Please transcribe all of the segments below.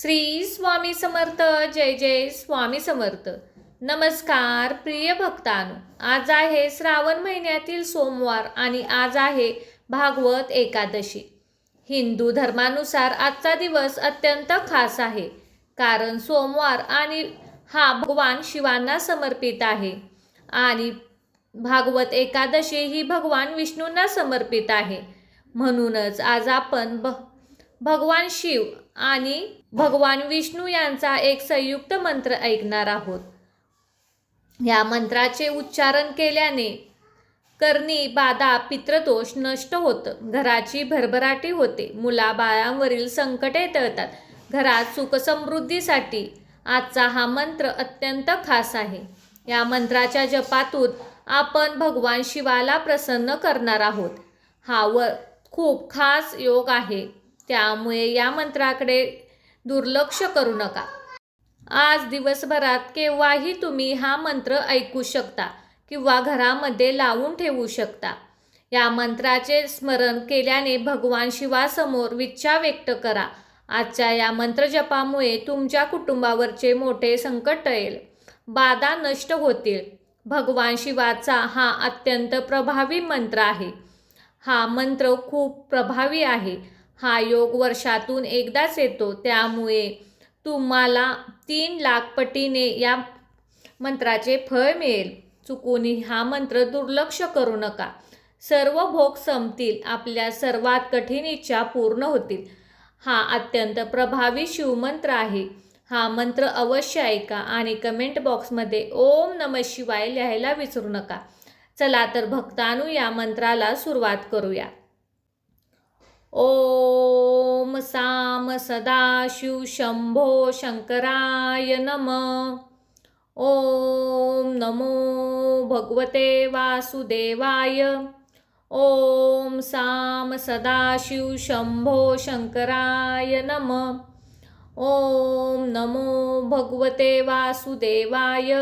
श्री स्वामी समर्थ. जय जय स्वामी समर्थ. नमस्कार प्रिय भक्तांनो, आज आहे श्रावण महिन्यातील सोमवार आणि आज आहे भागवत एकादशी. हिंदू धर्मानुसार आजचा दिवस अत्यंत खास आहे, कारण सोमवार आणि हा भगवान शिवांना समर्पित आहे आणि भागवत एकादशी ही भगवान विष्णूंना समर्पित आहे. म्हणूनच आज आपण भगवान शिव आणि भगवान विष्णू यांचा एक संयुक्त मंत्र ऐकणार आहोत. या मंत्राचे उच्चारण केल्याने करणी बाधा पितृदोष नष्ट होतं, घराची भरभराटी होते, मुलाबाळांवरील संकटे टळतात, घरात सुख समृद्धीसाठी आजचा हा मंत्र अत्यंत खास आहे. या मंत्राच्या जपातून आपण भगवान शिवाला प्रसन्न करणार आहोत. हा खूप खास योग आहे, त्यामुळे या मंत्राकडे दुर्लक्ष करू नका. आज दिवसभरात केव्हाही तुम्ही हा मंत्र ऐकू शकता किंवा घरामध्ये लावून ठेवू शकता. या मंत्राचे स्मरण केल्याने भगवान शिवासमोर इच्छा व्यक्त करा. आजच्या या मंत्रजपामुळे तुमच्या कुटुंबावरचे मोठे संकट टळेल, बाधा नष्ट होतील. भगवान शिवाचा हा अत्यंत प्रभावी मंत्र आहे. हा मंत्र खूप प्रभावी आहे. हा योग वर्षातून एकदाच येतो, त्यामुळे तुम्हाला 3 लाख पटीने या मंत्राचे फळ मिळेल. चुकून हा मंत्र दुर्लक्ष करू नका. सर्व भोग संपतील, आपल्या सर्वात कठीण इच्छा पूर्ण होतील. हा अत्यंत प्रभावी शिवमंत्र आहे. हा मंत्र अवश्य ऐका आणि कमेंट बॉक्समध्ये ओम नमः शिवाय लिहायला विसरू नका. चला तर भक्तांनो, या मंत्राला सुरुवात करूया. ओम साम सदाशिव शंभो शंकराय नमः. ओम नमो भगवते वासुदेवाय. ओम साम सदाशिव शंभो शंकराय नमः. ओम नमो भगवते वासुदेवाय.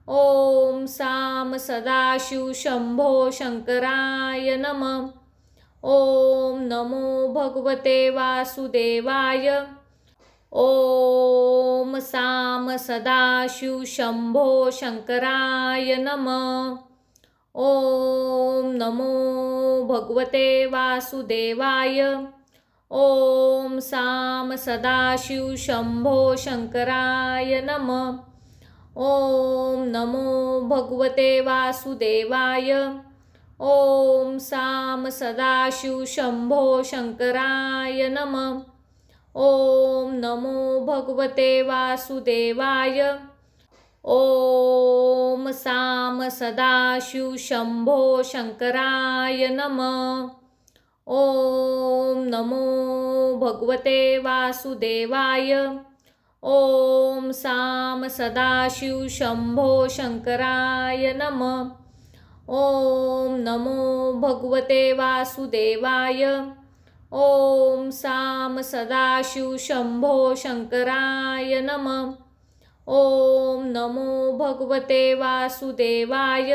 ओम साम सदाशिव शंभो शंकराय नमः. ओम नमो भगवते वासुदेवाय. ओम साम सदाशिव शंभो शंकराय नमः. ओम नमो भगवते वासुदेवाय. ओम साम सदाशिव शंभो शंकराय नमः. ओम नमो भगवते वासुदेवाय. ओम साम सदाशिव शंभो शंकराय नमः. ओम नमो भगवते वासुदेवाय. ओम साम सदाशिव शंभो शंकराय नमः. ओम नमो भगवते वासुदेवाय. ओम साम सदाशिव शंभो शंकराय नमः. ओम नमो भगवते वासुदेवाय. ओम साम सदाशिव शंभो शंकराय नमः. ओम नमो भगवते वासुदेवाय.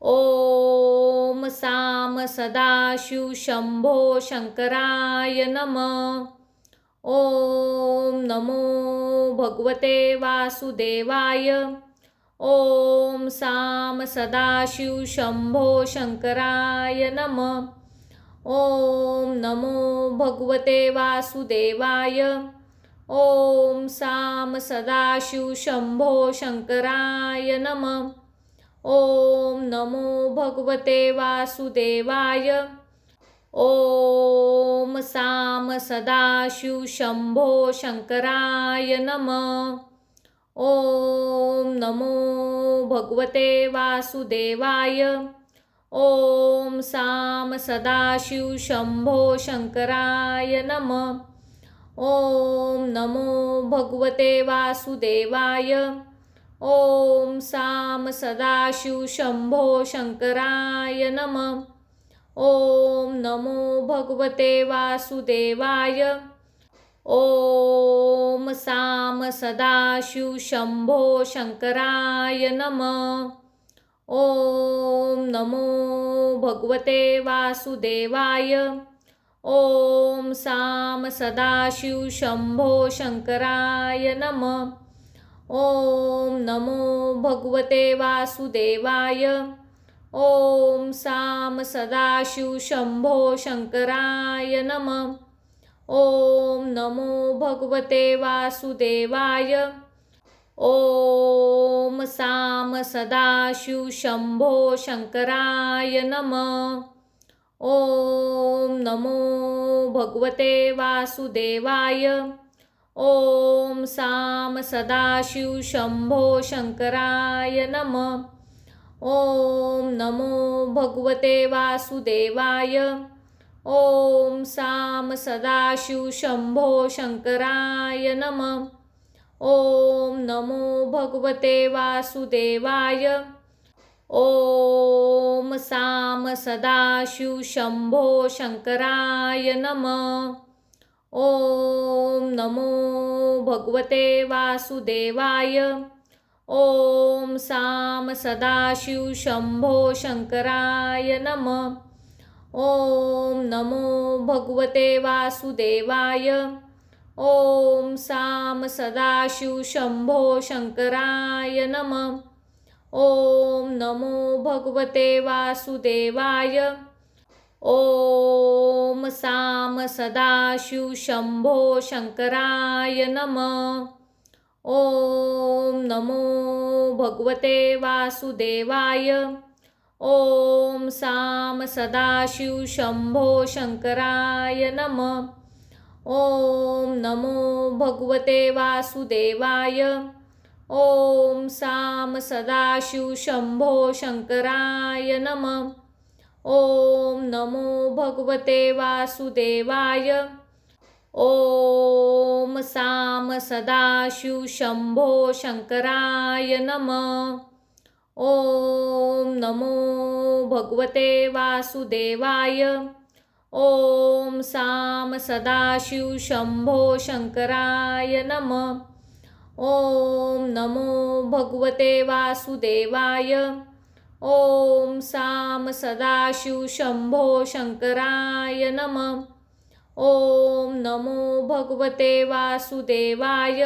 ओम साम सदाशिव शंभो शंकराय नमः. ओम नमो भगवते वासुदेवाय. ओम साम सदाशिव शंभो शंकराय नमः. ओम नमो भगवते वासुदेवाय. ओम साम सदाशिव शंभो शंकराय नमः. ओम नमो भगवते वासुदेवाय. ओम साम सदाशिव शंभो शंकराय नमः. ओम नमो भगवते वासुदेवाय. ओम साम सदाशिव शंभो शंकराय नमः. ओम नमो भगवते वासुदेवाय. ओम साम सदाशिव शंभो शंकराय नमः. ओम नमो भगवते वासुदेवाय. ओम साम सदाशिव शंभो शंकराय नमः. ओम नमो भगवते वासुदेवाय. ओम साम सदाशिव शंभो शंकराय नमः। ओम नमो भगवते वासुदेवाय। ओम साम सदाशिव शंभो शंकराय नमः। ओम नमो भगवते वासुदेवाय। ओम साम सदाशिव शंभो शंकराय नमः। ओम नमो भगवते वासुदेवाय। ओम साम सदाशिव शंभो शंकराय नमः। ओम नमो भगवते वासुदेवाय। ओम साम सदाशिव शंभो शंकराय नमः। ओम नमो भगवते वासुदेवाय। ओम साम सदाशिव शंभो शंकराय नमः। ओम नमो भगवते वासुदेवाय। ओम साम सदाशिव शंभो शंकराय नमः। ओम नमो भगवते वासुदेवाय। ओम साम सदाशिव शंभो शंकराय नमः। ओम नमो भगवते वासुदेवाय। ओम साम सदाशिव शंभो शंकराय नमः। ओम नमो भगवते वासुदेवाय। ओम साम सदाशिव शंभो शंकराय नमः। ओम नमो भगवते वासुदेवाय। ओम साम सदाशिव शंभो शंकराय नमः। ओम नमो भगवते वासुदेवाय। ओम साम सदाशिव शंभो शंकराय नमः। ओम नमो भगवते वासुदेवाय। ओम साम सदाशिव शंभो शंकराय नमः। ओम नमो भगवते वासुदेवाय। ओम साम सदाशिव शंभो शंकराय नमः। ओम नमो भगवते वासुदेवाय।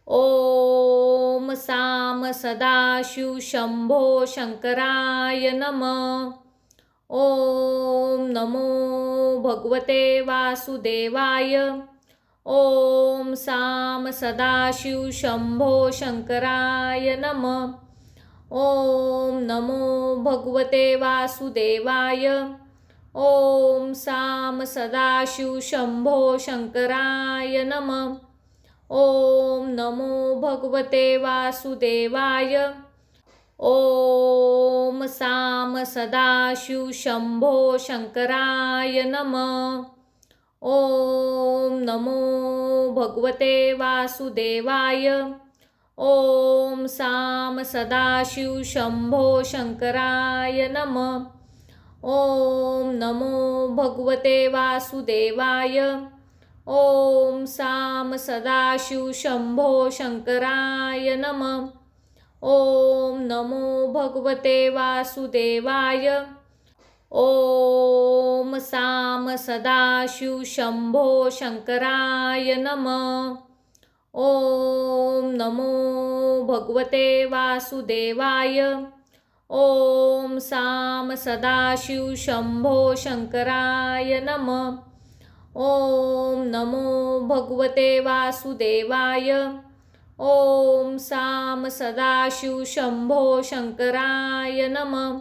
ओम साम सदाशिव शंभो शंकराय नमः। ओम नमो भगवते वासुदेवाय। ओम साम सदाशिव शंभो शंकराय नमः। ओम नमो भगवते वासुदेवाय। ओम साम सदाशिव शंभो शंकराय नमः। ओम नमो भगवते वासुदेवाय। ओम साम सदाशिव शंभो शंकराय नमः। ओम नमो भगवते वासुदेवाय। ओम साम सदाशिव शंभो शंकराय नमः। ओम नमो भगवते वासुदेवाय। ओम साम सदाशिव शंभो शंकराय नमः। ओम नमो भगवते वासुदेवाय। ओम साम सदाशिव शंभो शंकराय नमः। ओम नमो भगवते वासुदेवाय। ओम साम सदाशिव शंभो शंकराय नमः। ओम नमो भगवते वासुदेवाय। ओम साम सदाशिव शंभो शंकराय नमः।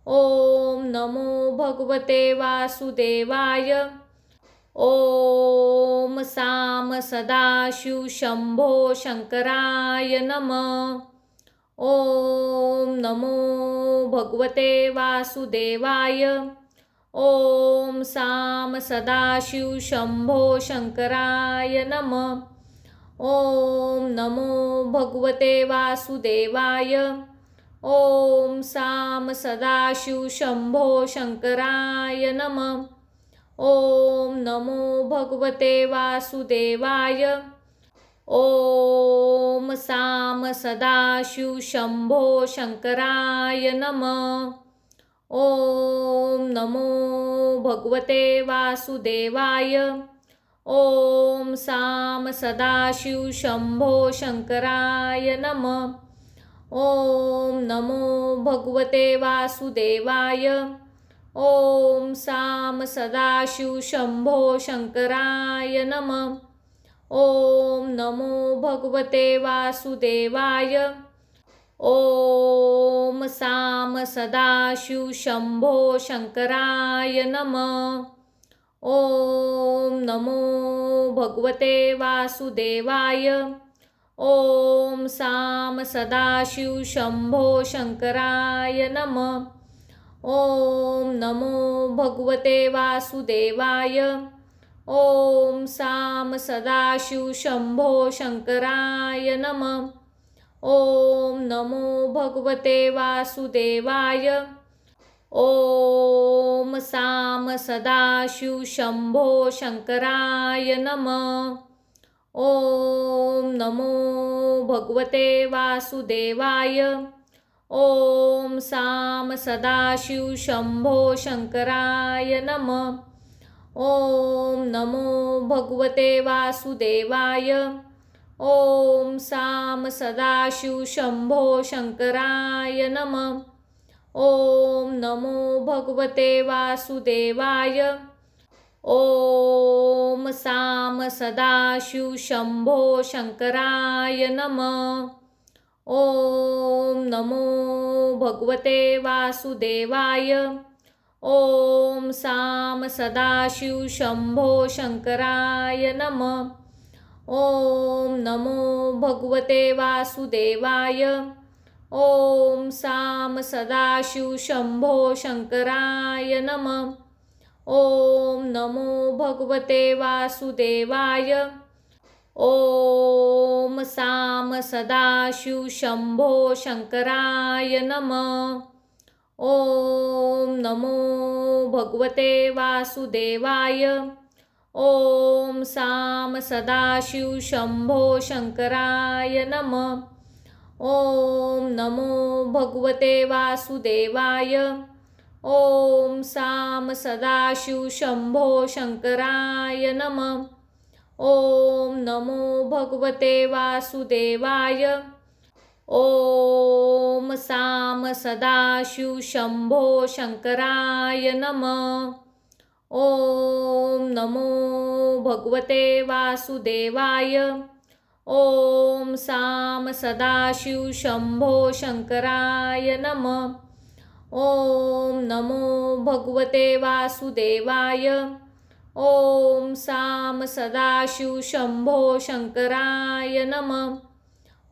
ओम नमो भगवते वासुदेवाय। ओम साम सदाशिव शंभो शंकराय नमः। ओम नमो भगवते वासुदेवाय। ओम साम सदाशिव शंभो शंकराय नमः। ओम नमो भगवते वासुदेवाय। ओम साम सदाशिव शंभो शंकराय नमः। ओम नमो भगवते वासुदेवाय। ओम साम सदाशिव शंभो शंकराय नमः। ॐ नमो भगवते वासुदेवाय। ॐ साम सदाशिव शंभो शंकराय नमः। ॐ नमो भगवते वासुदेवाय। ॐ साम सदाशिव शंभो शंकराय नमः। ॐ नमो भगवते वासुदेवाय। ॐ साम सदाशिव शंभो शंकराय नमः। ॐ नमो भगवते वासुदेवाय। ॐ साम सदाशिव शंभो शंकराय नमः। ॐ नमो भगवते वासुदेवाय। ॐ साम सदाशिव शंभो शंकराय नमः। ॐ नमो भगवते वासुदेवाय। ॐ साम सदाशिव शंभो शंकराय नमः। ॐ नमो भगवते वासुदेवाय। ॐ साम सदाशिव शंभो शंकराय नमः। ॐ नमो भगवते वासुदेवाय। ॐ साम सदाशिव शंभो शंकराय नमः। ॐ नमो भगवते वासुदेवाय। ॐ साम सदाशिव शंभो शंकराय नमः। ॐ नमो भगवते वासुदेवाय। ॐ साम सदाशिव शंभो शंकराय नमः। ॐ नमो भगवते वासुदेवाय। ॐ साम सदाशिव शंभो शंकराय नमः। ॐ नमो भगवते वासुदेवाय। ॐ साम सदाशिव शंभो शंकराय नमः। ॐ नमो भगवते वासुदेवाय। ॐ साम सदाशिव शंभो शंकराय नमः। ॐ नमो भगवते वासुदेवाय। ॐ साम सदाशिव शंभो शंकराय नमः। ॐ नमो भगवते वासुदेवाय। ॐ साम सदाशिव शंभो शंकराय नमः। ॐ नमो भगवते वासुदेवाय। ॐ साम सदाशिव शंभो शंकराय नमः। ॐ नमो भगवते वासुदेवाय। ॐ साम सदाशिव शंभो शंकराय नमः।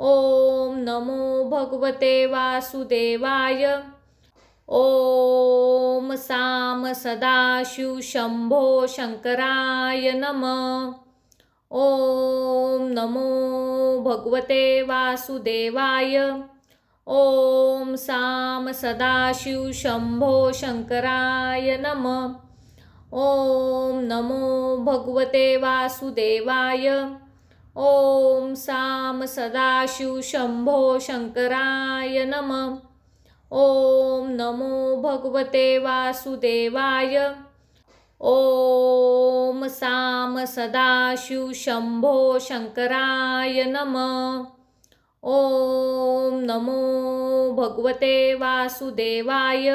ॐ नमो भगवते वासुदेवाय। ॐ साम सदाशिव शंभो शंकराय नमः। ॐ नमो भगवते वासुदेवाय। ॐ साम सदाशिव शंभो शंकराय नमः। ॐ नमो भगवते वासुदेवाय। ॐ साम सदाशिव शंभो शंकराय नमः। ॐ नमो भगवते वासुदेवाय। ॐ साम सदाशिव शंभो शंकराय नमः। ॐ नमो भगवते वासुदेवाय।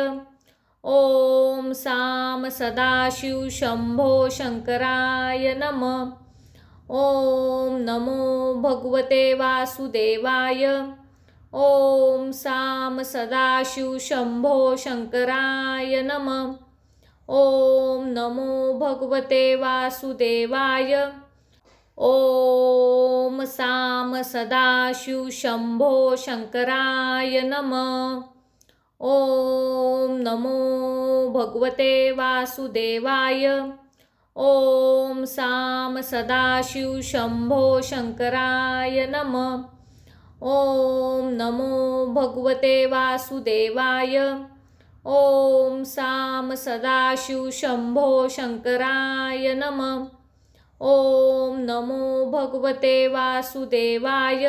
ॐ साम सदाशिव शंभो शंकराय नमः। ॐ नमो भगवते वासुदेवाय। ॐ साम सदाशिव शंभो शंकराय नमः। ॐ नमो भगवते वासुदेवाय। ॐ साम सदाशिव शंभो शंकराय नमः। ॐ नमो भगवते वासुदेवाय। ॐ साम सदाशिव शंभो शंकराय नमः। ॐ नमो भगवते वासुदेवाय। ॐ साम सदाशिव शंभो शंकराय नमः। ॐ नमो भगवते वासुदेवाय।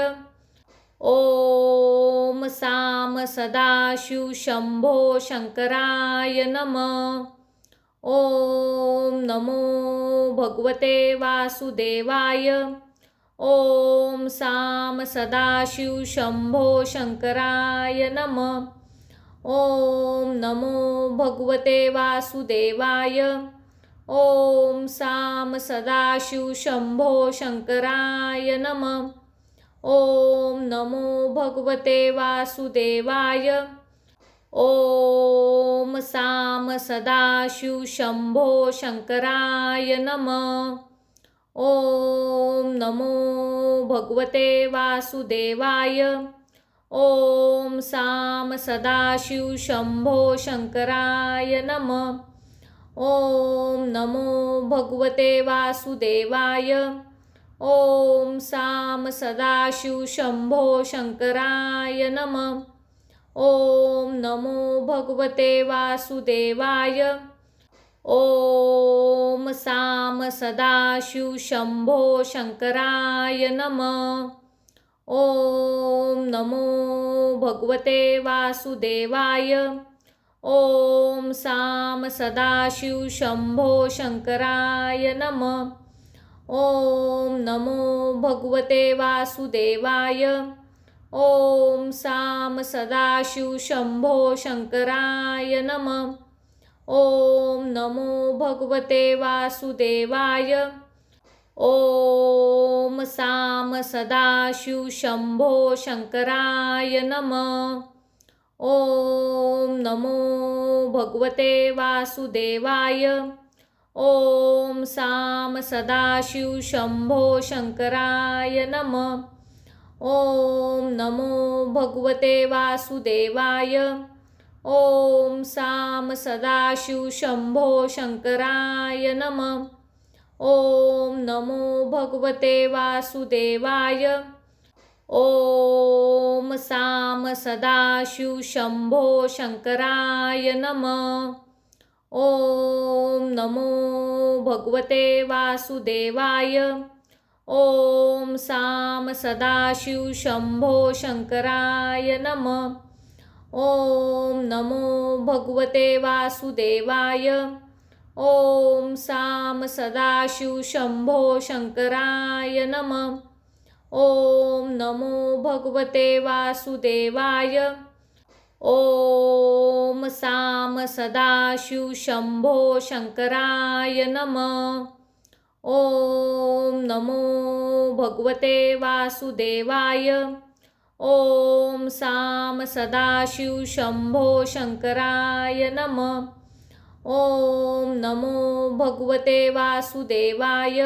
ॐ साम सदाशिव शंभो शंकराय नमः। ॐ नमो भगवते वासुदेवाय। ॐ साम सदाशिव शंभो शंकराय नमः। ॐ नमो भगवते वासुदेवाय। ॐ साम सदाशिव शंभो शंकराय नमः। ॐ नमो भगवते वासुदेवाय। ॐ साम सदाशिव शंभो शंकराय नमः। ॐ नमो भगवते वासुदेवाय। ॐ साम सदाशिव शंभो शंकराय नमः। ॐ नमो भगवते वासुदेवाय। ॐ साम सदाशिव शंभो शंकराय नमः। ॐ नमो भगवते वासुदेवाय। ॐ साम सदाशिव शंभो शंकराय नमः। ॐ नमो भगवते वासुदेवाय। ॐ साम सदाशिव शंभो शंकराय नमः। ॐ नमो भगवते वासुदेवाय। ॐ साम सदाशिव शंभो शंकराय नमः। ॐ नमो भगवते वासुदेवाय। ॐ साम सदाशिव शंभो शंकराय नमः। ॐ नमो भगवते वासुदेवाय। ॐ साम सदाशिव शंभो शंकराय नमः। ॐ नमो भगवते वासुदेवाय। ॐ साम सदाशिव शंभो शंकराय नमः। ॐ नमो भगवते वासुदेवाय। ॐ साम सदाशिव शंभो शंकराय नमः। ॐ नमो भगवते वासुदेवाय। ॐ साम सदाशिव शंभो शंकराय नमः। ॐ नमो भगवते वासुदेवाय। ॐ साम सदाशिव शंभो शंकराय नमः। ॐ नमो भगवते वासुदेवाय। ॐ साम सदाशिव शंभो शंकराय नमः। ॐ नमो भगवते वासुदेवाय। ॐ साम सदाशिव शंभो शंकराय नमः। ॐ नमो भगवते वासुदेवाय।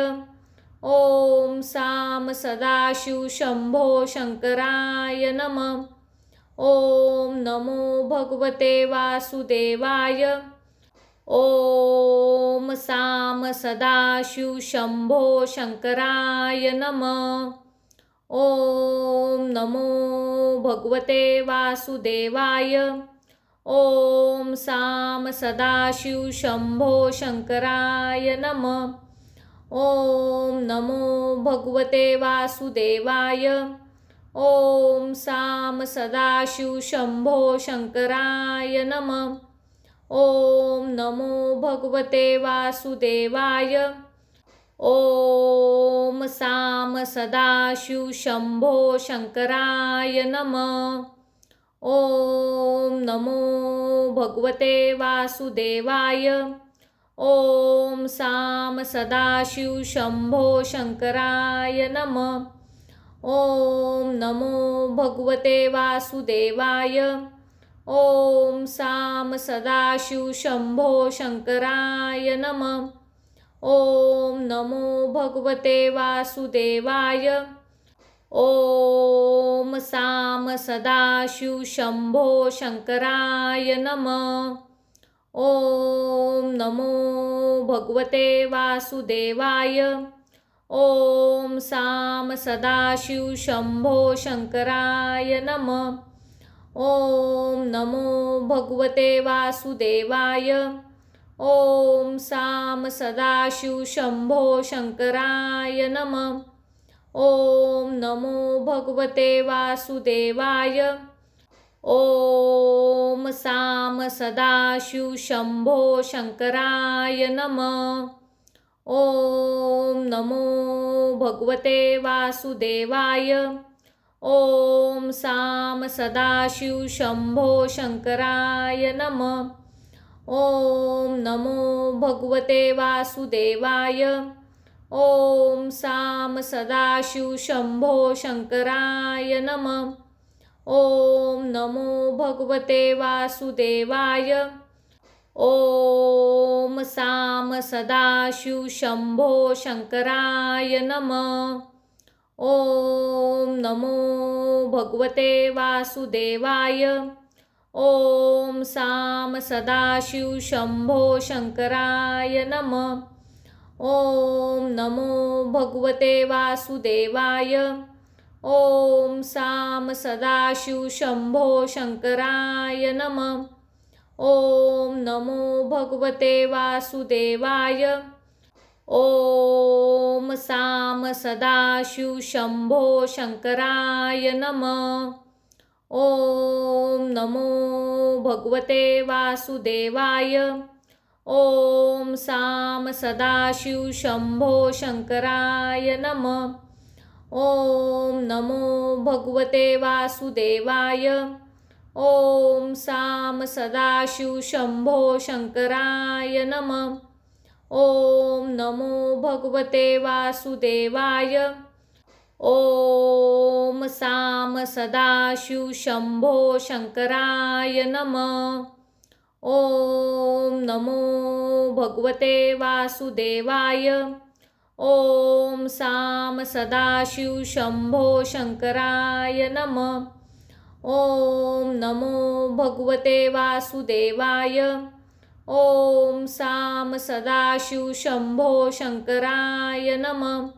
ॐ साम सदाशिव शंभो शंकराय नमः। ॐ नमो भगवते वासुदेवाय। ॐ साम सदाशिव शंभो शंकराय नमः। ॐ नमो भगवते वासुदेवाय। ॐ साम सदाशिव शंभो शंकराय नमः। ॐ नमो भगवते वासुदेवाय। ॐ साम सदाशिव शंभो शंकराय नमः। ॐ नमो भगवते वासुदेवाय। ॐ साम सदाशिव शंभो शंकराय नमः। ॐ नमो भगवते वासुदेवाय। ॐ साम सदाशिव शंभो शंकराय नमः। ॐ नमो भगवते वासुदेवाय। ॐ साम सदाशिव शंभो शंकराय नमः। ॐ नमो भगवते वासुदेवाय। ॐ साम सदाशिव शंभो शंकराय नमः। ॐ नमो भगवते वासुदेवाय। ॐ साम सदाशिव शंभो शंकराय नमः। ॐ नमो भगवते वासुदेवाय। ॐ साम सदाशिव शंभो शंकराय नमः। ओम नमो भगवते वासुदेवाय। ओम साम सदाशिव शंभो शंकराय नमः। ओम नमो भगवते वासुदेवाय। ओम साम सदाशिव शंभो शंकराय नमः। ओम नमो भगवते वासुदेवाय। ओम साम सदाशिव शंभो शंकराय नमः। ओम नमो भगवते वासुदेवाय। ओम साम सदाशिव शंभो शंकराय नमः। ओम नमो भगवते वासुदेवाय। ओम साम सदाशिव शंभो शंकराय नमः। ओम नमो भगवते वासुदेवाय। ओम साम सदाशिव शंभो शंकराय नमः। ओम नमो भगवते वासुदेवाय। ओम साम सदाशिव शंभो शंकराय नमः। ओम नमो भगवते वासुदेवाय। ओम साम सदाशिव शंभो शंकराय नमः। ओम नमो भगवते वासुदेवाय। ओम साम सदाशिव शंभो शंकराय नमः। ओम नमो भगवते वासुदेवाय। ओम साम सदाशिव शंभो शंकराय नमः। ओम नमो भगवते वासुदेवाय। ओम साम सदाशिव शंभो शंकराय नमः। ओम नमो भगवते वासुदेवाय। ओम साम सदाशिव शंभो शंकराय नमः।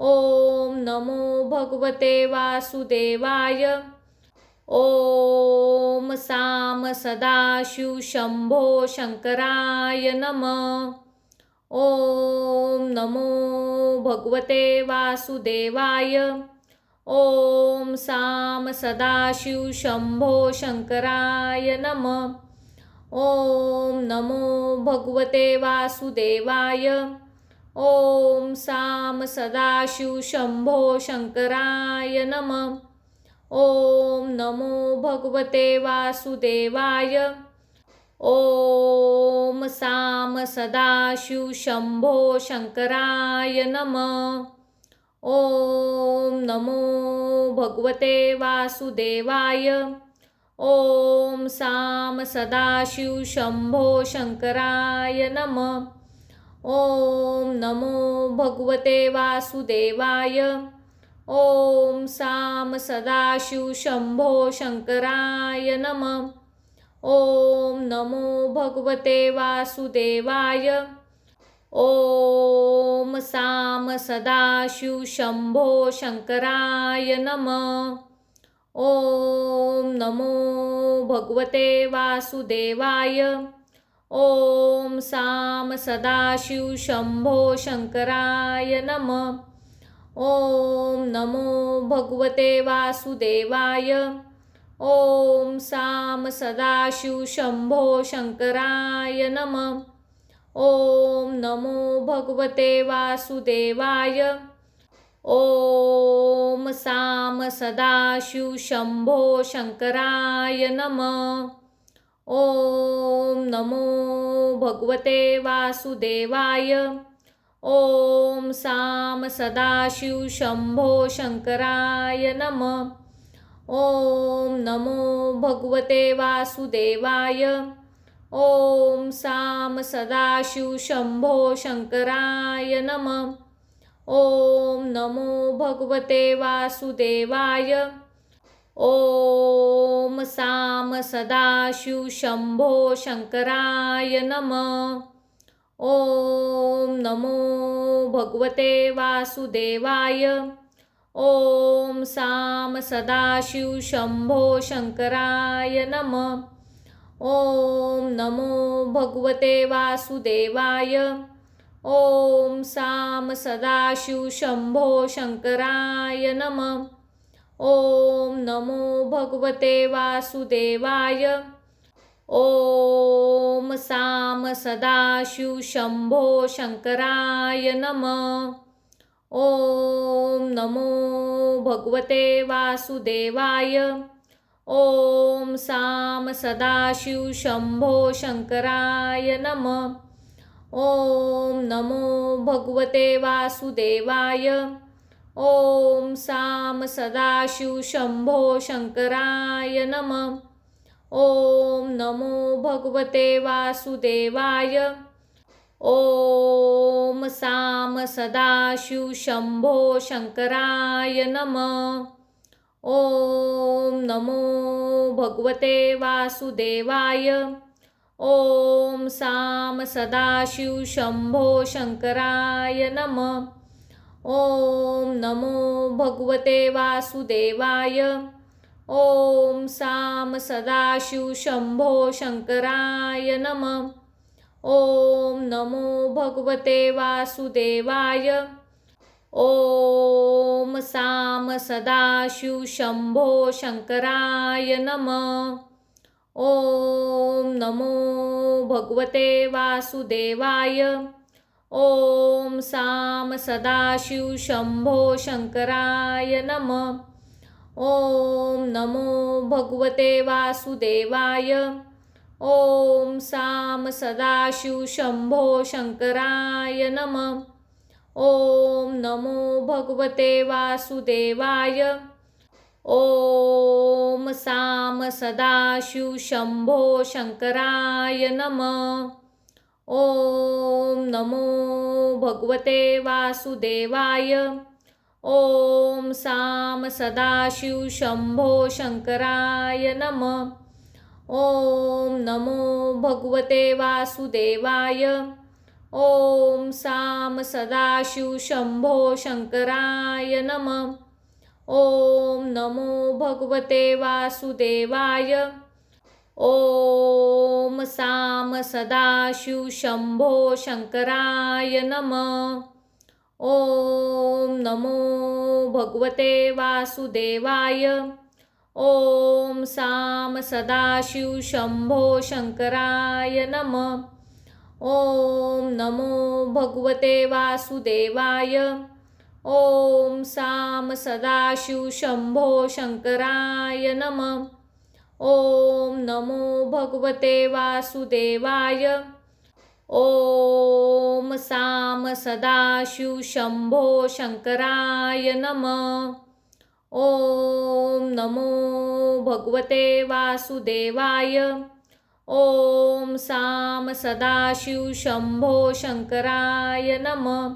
ओम नमो भगवते वासुदेवाय। ओम साम सदाशिव शंभो शंकराय नमः। ओम नमो भगवते वासुदेवाय। ओम साम सदाशिव शंभो शंकराय नमः। ओम नमो भगवते वासुदेवाय। ओम साम सदाशिव शंभो शंकराय नमः। ओम नमो भगवते वासुदेवाय। ओम साम सदाशिव शंभो शंकराय नमः। ओम नमो भगवते वासुदेवाय। ओम साम सदाशिव शंभो शंकराय नमः। ओम नमो भगवते वासुदेवाय। ओम साम सदाशिव शंभो शंकराय नमः। ओम नमो भगवते वासुदेवाय। ओम साम सदाशिव शंभो शंकराय नमः। ओम नमो भगवते वासुदेवाय। ओम साम सदाशिव शंभो शंकराय नमः। ओम नमो भगवते वासुदेवाय। ओम साम सदाशिव शंभो शंकराय नमः। ओम नमो भगवते वासुदेवाय। ओम साम सदाशिव शंभो शंकराय नमः। ओम नमो भगवते वासुदेवाय। ओम साम सदाशिव शंभो शंकराय नमः। ओम नमो भगवते वासुदेवाय। ओम साम सदाशिव शंभो शंकराय नमः। ओम नमो भगवते वासुदेवाय। ओम साम सदाशिव शंभो शंकराय नमः। ओम नमो भगवते वासुदेवाय। ओम साम सदाशिव शंभो शंकराय नमः। ओम नमो भगवते वासुदेवाय। ओम साम सदाशिव शंभो शंकराय नमः। ओम नमो भगवते वासुदेवाय। ओम साम सदाशिव शंभो शंकराय नमः। ओम नमो भगवते वासुदेवाय। ओम साम सदाशिव शंभो शंकराय नमः। ओम नमो भगवते वासुदेवाय। ओम साम सदाशिव शंभो शंकराय नमः। ओम नमो भगवते वासुदेवाय। ओम साम सदाशिव शंभो शंकराय नमः। ओम नमो भगवते वासुदेवाय। ओम साम सदाशिव शंभो शंकराय नमः। ओम नमो भगवते वासुदेवाय। ओम साम सदाशिव शंभो शंकराय नमः। ओम नमो भगवते वासुदेवाय। ओम साम सदाशिव शंभो शंकराय नमः। ओम नमो भगवते वासुदेवाय। ओम साम सदाशिव शंभो शंकराय नमः। ओम नमो भगवते वासुदेवाय। ओम साम सदाशिव शंभो शंकराय नमः। ओम नमो भगवते वासुदेवाय। ओम साम सदाशिव शंभो शंकराय नमः। ओम नमो भगवते वासुदेवाय। ओम साम सदाशिव शंभो शंकराय नमः। ओम नमो भगवते वासुदेवाय। ओम साम सदाशिव शंभो शंकराय नमः। ओम नमो भगवते वासुदेवाय। ओम साम सदाशिव शंभो शंकराय नमः। ओम नमो भगवते वासुदेवाय। ओम साम सदाशिव शंभो शंकराय नमः। ओम नमो भगवते वासुदेवाय। ओम साम सदाशिव शंभो शंकराय नमः। ओम नमो भगवते वासुदेवाय। ओम साम सदाशिव शंभो शंकराय नमः। ओम नमो भगवते वासुदेवाय। ओम साम सदाशिव शंभो शंकराय नमः।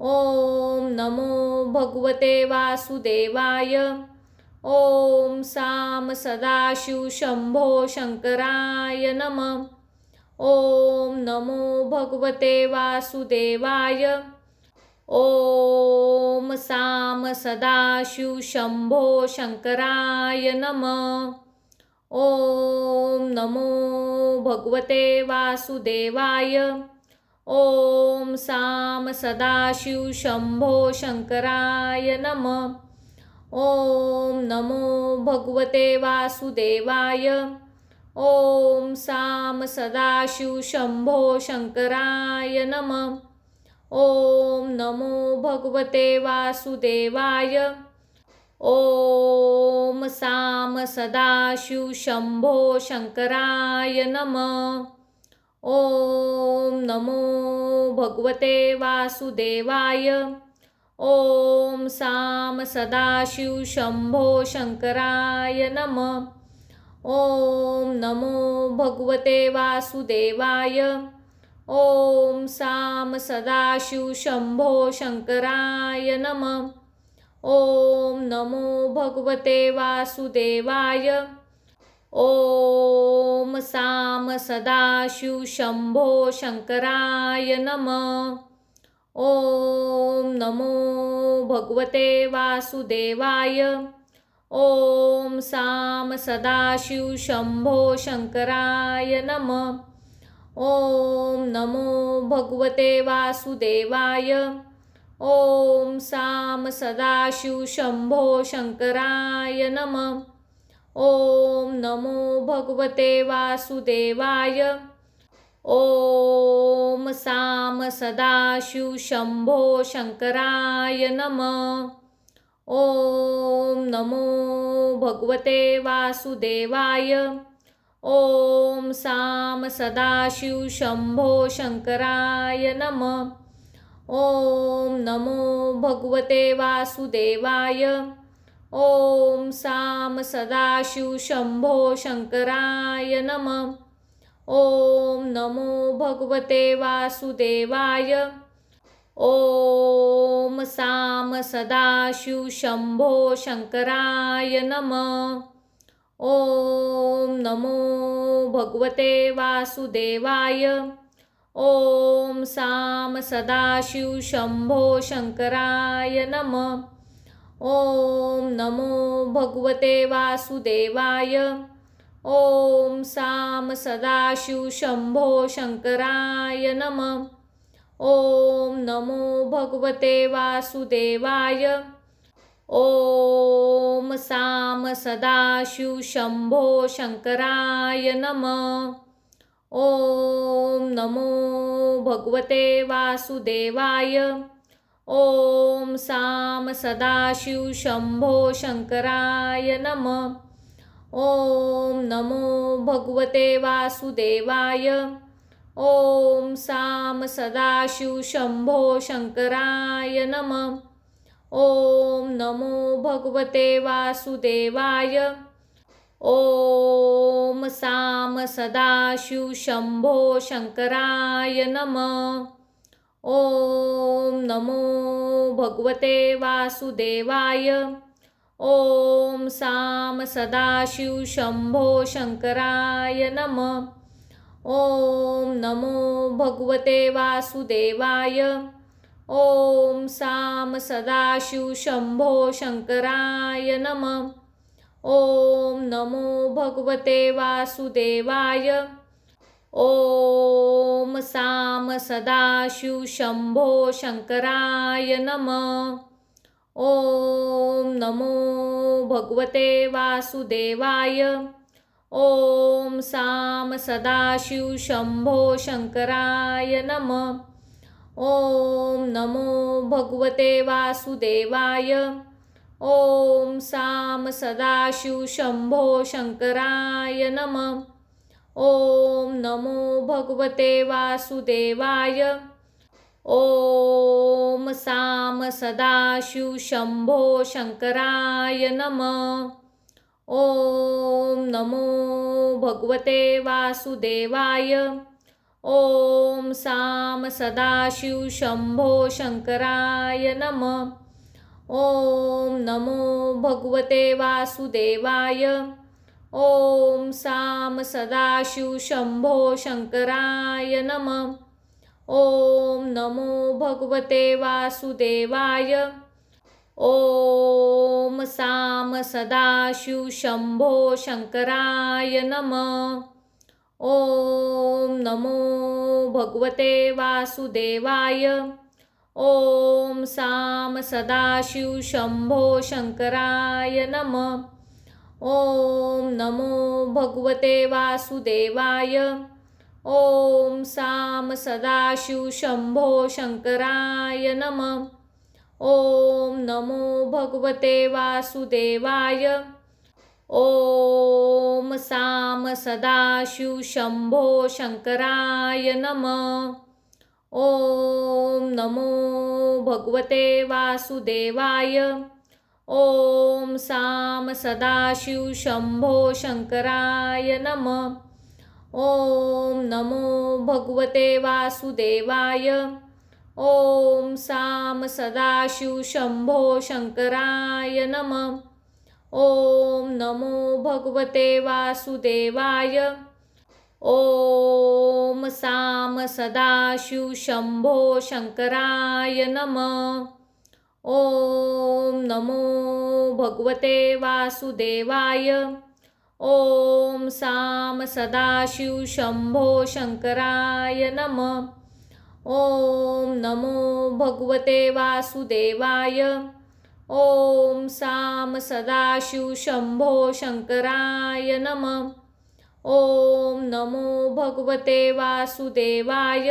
ओम नमो भगवते वासुदेवाय। ओम साम सदाशिव शंभो शंकराय नमः। ओम नमो भगवते वासुदेवाय। ओम साम सदाशिव शंभो शंकराय नमः। ओम नमो भगवते वासुदेवाय। ओम साम सदाशिव शंभो शंकराय नमः। ओम नमो भगवते वासुदेवाय। ओम साम सदाशिव शंभो शंकराय नमः। ओम नमो भगवते वासुदेवाय। ओम साम सदाशिव शंभो शंकराय नमः। ओम नमो भगवते वासुदेवाय। ओम साम सदाशिव शंभो शंकराय नमः। ओम नमो भगवते वासुदेवाय। ओम साम सदाशिव शंभो शंकराय नमः। ओम नमो भगवते वासुदेवाय। ओम साम सदाशिव शंभो शंकराय नमः। ओम नमो भगवते वासुदेवाय। ओम साम सदाशिव शंभो शंकराय नमः। ॐ नमो भगवते वासुदेवाय। ॐ साम सदाशिव शंभो शंकराय नमः। ॐ नमो भगवते वासुदेवाय। ॐ साम सदाशिव शंभो शंकराय नमः। ॐ नमो भगवते वासुदेवाय। ॐ साम सदाशिव शंभो शंकराय नमः। ॐ नमो भगवते वासुदेवाय। ॐ साम सदाशिव शंभो शंकराय नमः। ॐ नमो भगवते वासुदेवाय। ॐ साम सदाशिव शंभो शंकराय नमः। ॐ नमो भगवते वासुदेवाय। ॐ साम सदाशिव शंभो शंकराय नमः। ॐ नमो भगवते वासुदेवाय। ॐ साम सदाशिव शंभो शंकराय नमः। ॐ नमो भगवते वासुदेवाय। ॐ साम सदाशिव शंभो शंकराय नमः। ॐ नमो भगवते वासुदेवाय। ॐ साम सदाशिव शंभो शंकराय नमः। ॐ नमो भगवते वासुदेवाय। ॐ साम सदाशिव शंभो शंकराय नमः। ॐ नमो भगवते वासुदेवाय। ॐ साम सदाशिव शंभो शंकराय नमः। ॐ नमो भगवते वासुदेवाय। ॐ साम सदाशिव शंभो शंकराय नमः। ॐ नमो भगवते वासुदेवाय। ॐ साम सदाशिव शंभो शंकराय नमः। ॐ नमो भगवते वासुदेवाय। ॐ साम सदाशिव शंभो शंकराय नमः। ॐ नमो भगवते वासुदेवाय। ॐ साम सदाशिव शंभो शंकराय नमः। ॐ नमो भगवते वासुदेवाय। ॐ साम सदाशिव शंभो शंकराय नमः। ॐ नमो भगवते वासुदेवाय। ॐ साम सदाशिव शंभो शंकराय नमः। ॐ नमो भगवते वासुदेवाय। ॐ साम सदाशिव शंभो शंकराय नमः। ॐ नमो भगवते वासुदेवाय। ॐ साम सदाशिव शंभो शंकराय नमः। ॐ नमो भगवते वासुदेवाय। ॐ साम सदाशिव शंभो शंकराय नमः। ॐ नमो भगवते वासुदेवाय। ॐ साम सदाशिव शंभो शंकराय नमः। ॐ नमो भगवते वासुदेवाय। ॐ साम सदाशिव शंभो शंकराय नमः। ॐ नमो भगवते वासुदेवाय। ॐ साम सदाशिव शंभो शंकराय नमः। ॐ नमो भगवते वासुदेवाय। ॐ साम सदाशिव शंभो शंकराय नमः। ॐ नमो भगवते वासुदेवाय। ॐ साम सदाशिव शंभो शंकराय नमः। ॐ नमो भगवते वासुदेवाय। ॐ साम सदाशिव शंभो शंकराय नमः। ॐ नमो भगवते वासुदेवाय। ॐ साम सदाशिव शंभो शंकराय नमः। ॐ नमो भगवते वासुदेवाय। ॐ साम सदाशिव शंभो शंकराय नमः। ॐ नमो भगवते वासुदेवाय।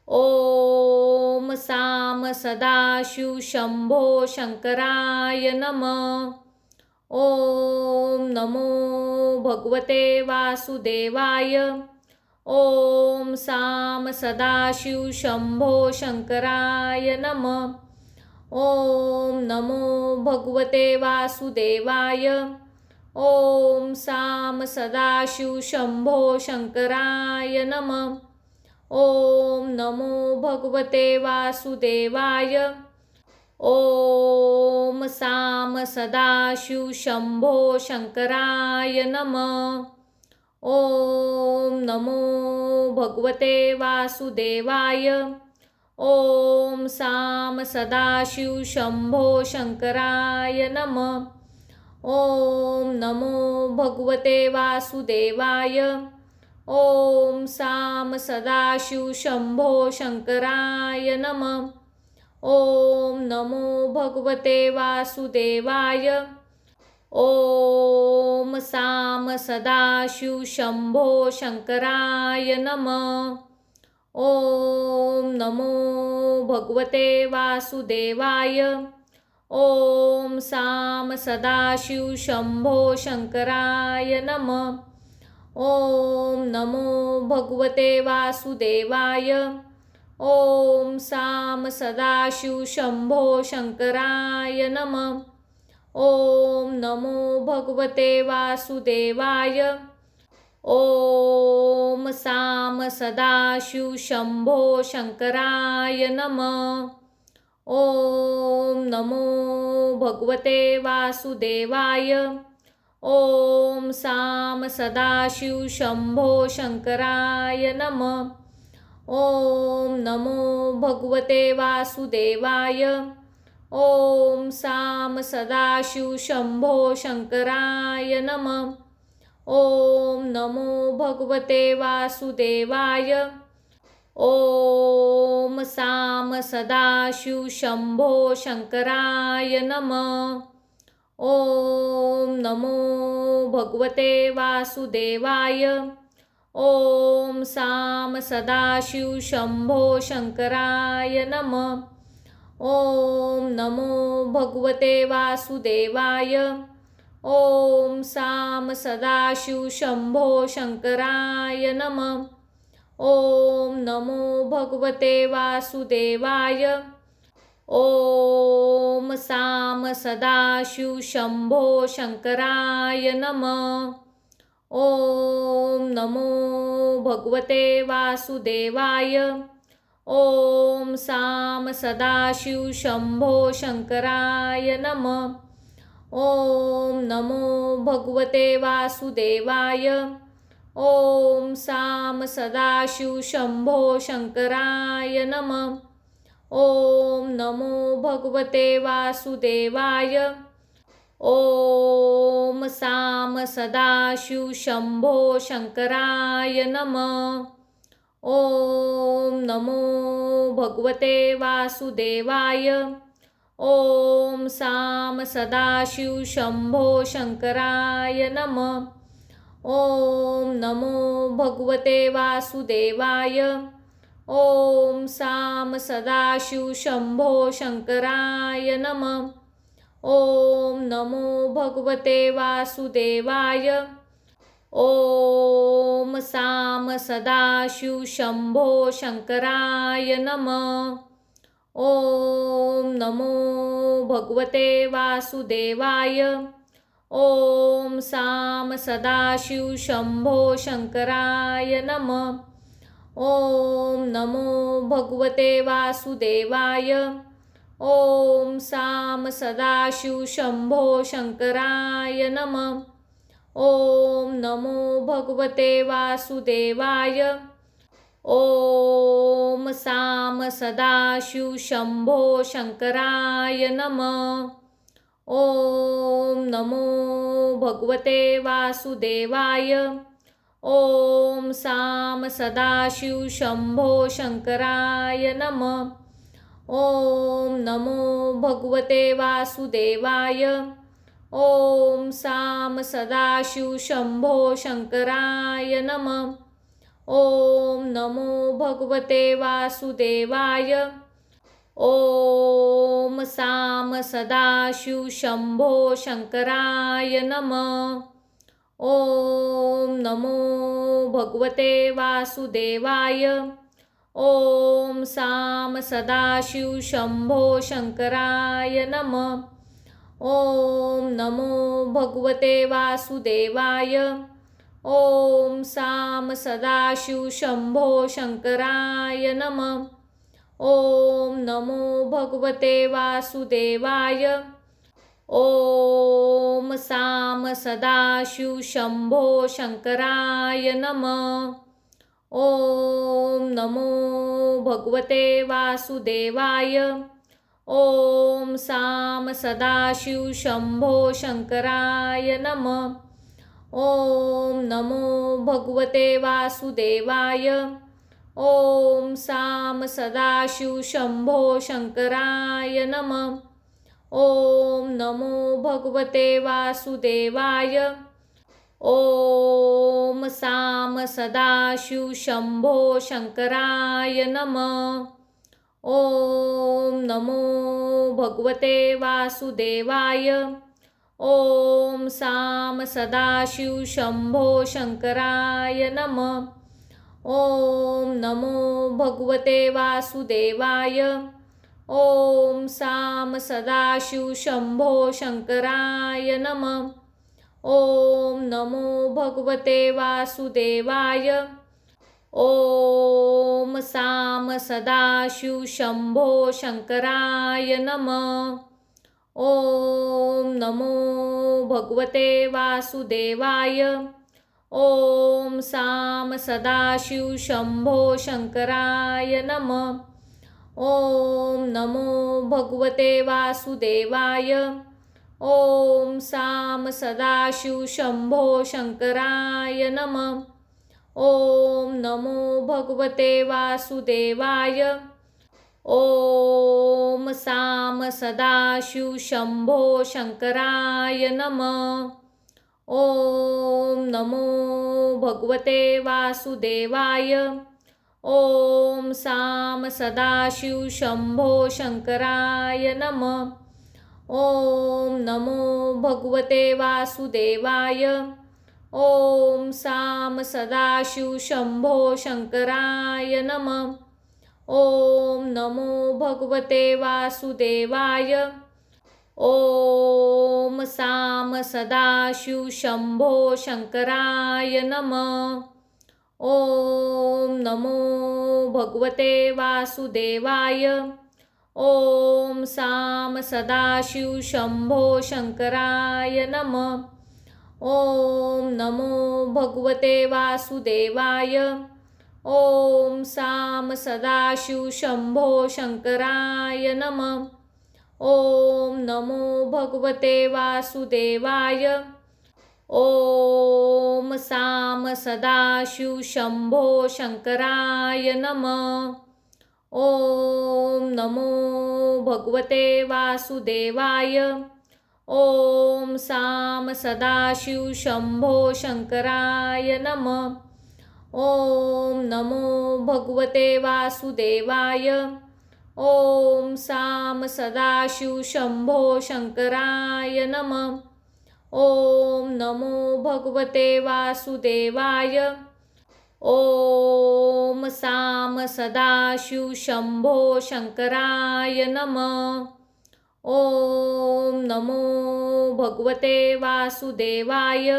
ॐ साम सदाशिव शंभो शंकराय नमः। ॐ नमो भगवते वासुदेवाय। ॐ साम सदाशिव शंभो शंकराय नमः। ॐ नमो भगवते वासुदेवाय। ॐ साम सदाशिव शंभो शंकराय नमः। ॐ नमो भगवते वासुदेवाय। ॐ साम सदाशिव शंभो शंकराय नमः। ॐ नमो भगवते वासुदेवाय। ॐ साम सदाशिव शंभो शंकराय नमः। ॐ नमो भगवते वासुदेवाय। ॐ साम सदाशिव शंभो शंकराय नमः। ॐ नमो भगवते वासुदेवाय। ॐ साम सदाशिव शंभो शंकराय नमः। ॐ नमो भगवते वासुदेवाय। ॐ साम सदाशिव शंभो शंकराय नमः। ॐ नमो भगवते वासुदेवाय। ॐ साम सदाशिव शंभो शंकराय नमः। ॐ नमो भगवते वासुदेवाय। ॐ साम सदाशिव शंभो शंकराय नमः। ॐ नमो भगवते वासुदेवाय। ॐ साम सदाशिव शंभो शंकराय नमः। ॐ नमो भगवते वासुदेवाय। ॐ साम सदाशिव शंभो शंकराय नमः। ॐ नमो भगवते वासुदेवाय। ॐ साम सदाशिव शंभो शंकराय नमः। ॐ नमो भगवते वासुदेवाय। ॐ साम सदाशिव शंभो शंकराय नमः। ॐ नमो भगवते वासुदेवाय। ॐ साम सदाशिव शंभो शंकराय नमः। ॐ नमो भगवते वासुदेवाय। ॐ साम सदाशिव शंभो शंकराय नमः। ॐ नमो भगवते वासुदेवाय। ॐ साम सदाशिव शंभो शंकराय नमः। ॐ नमो भगवते वासुदेवाय। ॐ साम सदाशिव शंभो शंकराय नमः। ॐ नमो भगवते वासुदेवाय। ॐ साम सदाशिव शंभो शंकराय नमः। ॐ नमो भगवते वासुदेवाय। ॐ साम सदाशिव शंभो शंकराय नमः। ॐ नमो भगवते वासुदेवाय। ॐ साम सदाशिव शंभो शंकराय नमः। ॐ नमो भगवते वासुदेवाय। ॐ साम सदाशिव शंभो शंकराय नमः। ॐ नमो भगवते वासुदेवाय। ॐ साम सदाशिव शंभो शंकराय नमः। ॐ नमो भगवते वासुदेवाय। ॐ साम सदाशिव शंभो शंकराय नमः। ॐ नमो भगवते वासुदेवाय। ॐ साम सदाशिव शंभो शंकराय नमः। ओम नमो भगवते वासुदेवाय। ओम साम सदाशिव शंभो शंकराय नमः। ओम नमो भगवते वासुदेवाय। ओम साम सदाशिव शंभो शंकराय नमः। ओम नमो भगवते वासुदेवाय। ओम साम सदाशिव शंभो शंकराय नमः। ओम नमो भगवते वासुदेवाय। ओम साम सदाशिव शंभो शंकराय नमः। ओम नमो भगवते वासुदेवाय। ओम साम सदाशिव शंभो शंकराय नमः। ओम नमो भगवते वासुदेवाय। ओम साम सदाशिव शंभो शंकराय नमः। ओम नमो भगवते वासुदेवाय। ओम साम सदाशिव शंभो शंकराय नमः। ओम नमो भगवते वासुदेवाय। ओम साम सदाशिव शंभो शंकराय नमः। ओम नमो भगवते वासुदेवाय। ओम साम सदाशिव शंभो शंकराय नमः। ओम नमो भगवते वासुदेवाय। ओम साम सदाशिव शंभो शंकराय नमः। ओम नमो भगवते वासुदेवाय। ओम साम सदाशिव शंभो शंकराय नमः। ओम नमो भगवते वासुदेवाय। ओम साम सदाशिव शंभो शंकराय नमः। ओम नमो भगवते वासुदेवाय। ओम साम सदाशिव शंभो शंकराय नमः। ओम नमो भगवते वासुदेवाय। ओम साम सदाशिव शंभो शंकराय नमः। ओम नमो भगवते वासुदेवाय। ओम साम सदाशिव शंभो शंकराय नमः। ओम नमो भगवते वासुदेवाय। ओम साम सदाशिव शंभो शंकराय नमः। ओम नमो भगवते वासुदेवाय। ओम साम सदाशिव शंभो शंकराय नमः। ओम नमो भगवते वासुदेवाय। ओम साम सदाशिव शंभो शंकराय नमः। ओम नमो भगवते वासुदेवाय। ओम साम सदाशिव शंभो शंकराय नमः। ओम नमो भगवते वासुदेवाय। ओम साम सदाशिव शंभो शंकराय नमः। ओम नमो भगवते वासुदेवाय। ओम साम सदाशिव शंभो शंकराय नमः। ओम नमो भगवते वासुदेवाय। ओम साम सदाशिव शंभो शंकराय नमः। ओम नमो भगवते वासुदेवाय। ओम साम सदाशिव शंभो शंकराय नमः। ओम नमो भगवते वासुदेवाय। ओम साम सदाशिव शंभो शंकराय नमः। ओम नमो भगवते वासुदेवाय।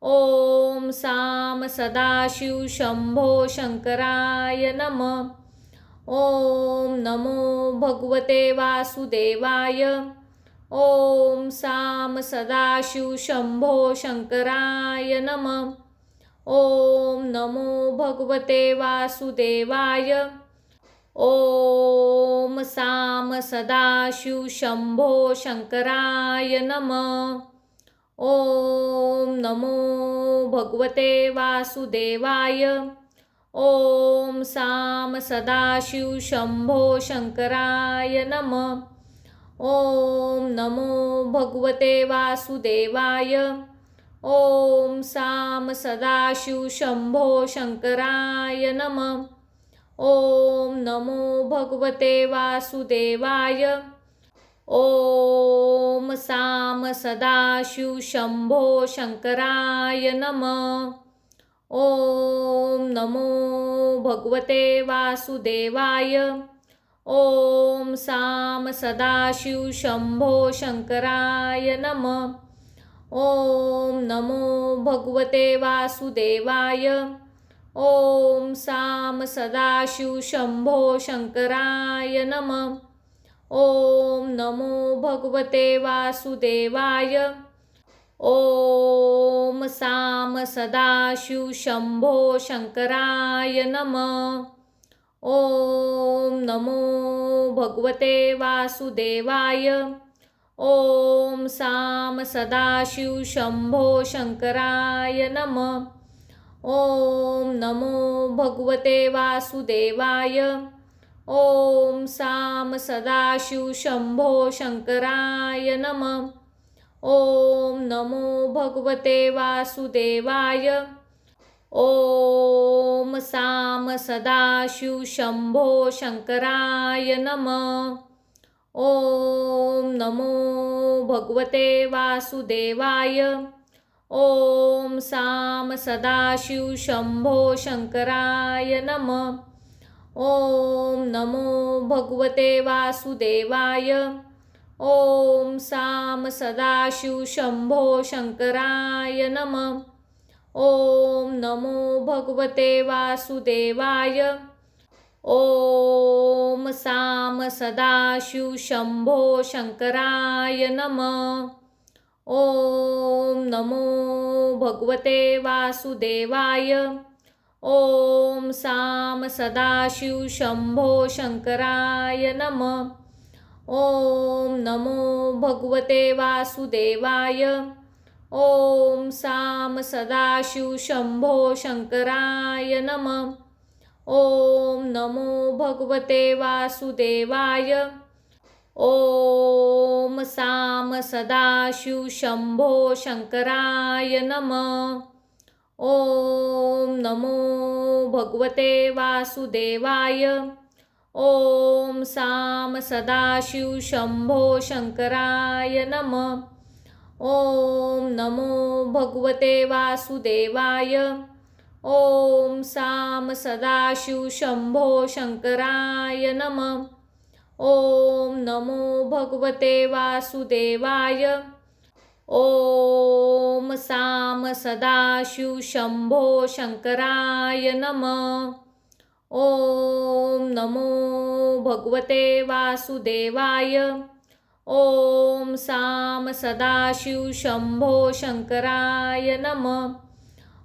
ओम साम सदाशिव शंभो शंकराय नमः। ओम नमो भगवते वासुदेवाय। ओम साम सदाशिव शंभो शंकराय नमः। ओम नमो भगवते वासुदेवाय। ओम साम सदाशिव शंभो शंकराय नमः। ओम नमो भगवते वासुदेवाय। ओम साम सदाशिव शंभो शंकराय नमः। ओम नमो भगवते वासुदेवाय। ओम साम सदाशिव शंभो शंकराय नमः। ओम नमो भगवते वासुदेवाय। ओम साम सदाशिव शंभो शंकराय नमः। ओम नमो भगवते वासुदेवाय। ओम साम सदाशिव शंभो शंकराय नमः। ओम नमो भगवते वासुदेवाय। ओम साम सदाशिव शंभो शंकराय नमः। ओम नमो भगवते वासुदेवाय। ओम साम सदाशिव शंभो शंकराय नमः। ओम नमो भगवते वासुदेवाय। ओम साम सदाशिव शंभो शंकराय नमः। ओम नमो भगवते वासुदेवाय। ओम साम सदाशिव शंभो शंकराय नमः। ओम नमो भगवते वासुदेवाय। ओम साम सदाशिव शंभो शंकराय नमः। ओम नमो भगवते वासुदेवाय। ओम साम सदाशिव शंभो शंकराय नमः। ओम नमो भगवते वासुदेवाय। ओम साम सदाशिव शंभो शंकराय नमः। ओम नमो भगवते वासुदेवाय। ओम साम सदाशिव शंभो शंकराय नमः। ओम नमो भगवते वासुदेवाय। ओम साम सदाशिव शंभो शंकराय नमः। ओम नमो भगवते वासुदेवाय। ओम साम सदाशिव शंभो शंकराय नमः। ओम नमो भगवते वासुदेवाय। ओम साम सदाशिव शंभो शंकराय नमः। ओम नमो भगवते वासुदेवाय। ओम साम सदाशिव शंभो शंकराय नमः। ओम नमो भगवते वासुदेवाय। ओम साम सदाशिव शंभो शंकराय नमः। ओम नमो भगवते वासुदेवाय। ओम साम सदाशिव शंभो शंकराय नमः। ओम नमो भगवते वासुदेवाय। ओम साम सदाशिव शंभो शंकराय नमः।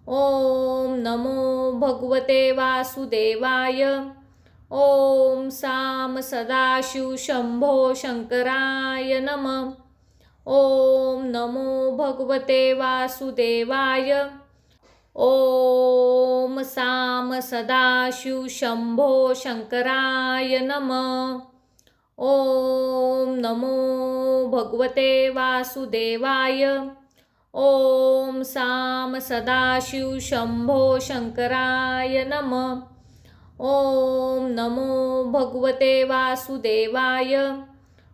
ओम नमो भगवते वासुदेवाय। ओम साम सदाशिव शंभो शंकराय नमः। ओम नमो भगवते वासुदेवाय। ओम साम सदाशिव शंभो शंकराय नमः। ओम नमो भगवते वासुदेवाय। ओम साम सदाशिव शंभो शंकराय नमः। ओम नमो भगवते वासुदेवाय।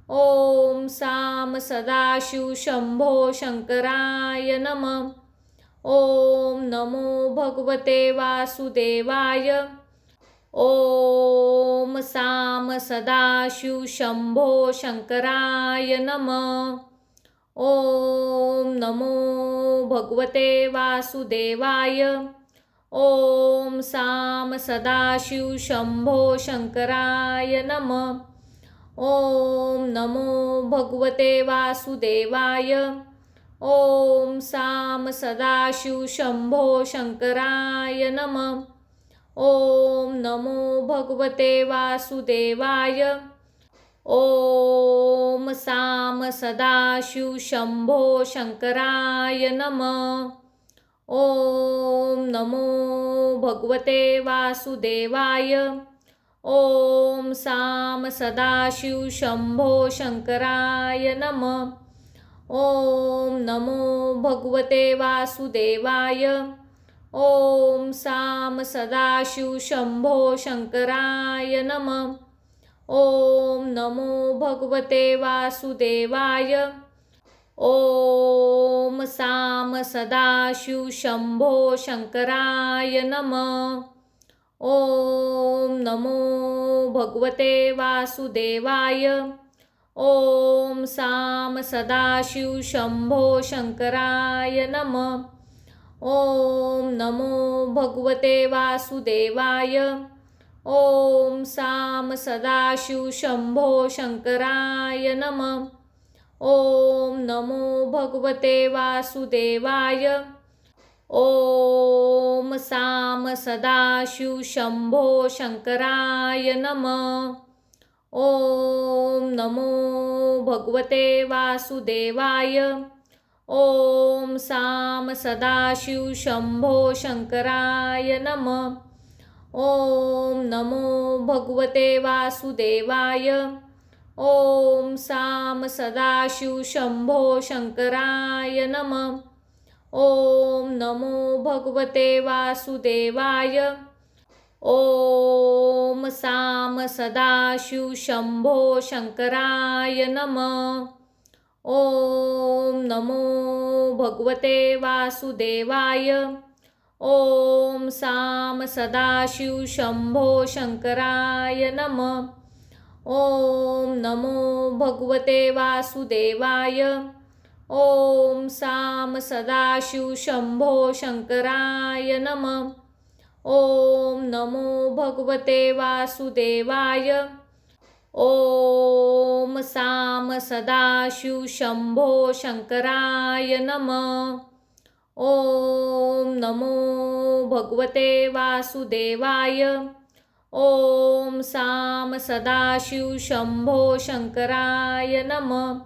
ओम साम सदाशिव शंभो शंकराय नमः। ओम नमो भगवते वासुदेवाय। ओम साम सदाशिव शंभो शंकराय नमः। ओम नमो भगवते वासुदेवाय। ओम साम सदाशिव शंभो शंकराय नमः। ओम नमो भगवते वासुदेवाय। ओम साम सदाशिव शंभो शंकराय नमः। ओम नमो भगवते वासुदेवाय। ॐ साम सदाशिव शंभो शंकराय नमः। ॐ नमो भगवते वासुदेवाय। ॐ साम सदाशिव शंभो शंकराय नमः। ॐ नमो भगवते वासुदेवाय। ॐ साम सदाशिव शंभो शंकराय नमः। ॐ नमो भगवते वासुदेवाय। ॐ साम सदाशिव शंभो शंकराय नमः। ॐ नमो भगवते वासुदेवाय। ॐ साम सदाशिव शंभो शंकराय नमः। ॐ नमो भगवते वासुदेवाय। ॐ साम सदाशिव शंभो शंकराय नमः। ॐ नमो भगवते वासुदेवाय। ॐ साम सदाशिव शंभो शंकराय नमः। ॐ नमो भगवते वासुदेवाय। ॐ साम सदाशिव शंभो शंकराय नमः। ॐ नमो भगवते वासुदेवाय। ॐ साम सदाशिव शंभो शंकराय नमः। ॐ नमो भगवते वासुदेवाय। ॐ साम सदाशिव शंभो शंकराय नमः। ॐ नमो भगवते वासुदेवाय। ॐ साम सदाशिव शंभो शंकराय नमः। ॐ नमो भगवते वासुदेवाय। ॐ साम सदाशिव शंभो शंकराय नमः। ॐ नमो भगवते वासुदेवाय। ॐ साम सदाशिव शंभो शंकराय नमः। ॐ नमो भगवते वासुदेवाय। ॐ साम सदाशिव शंभो शंकराय नमः।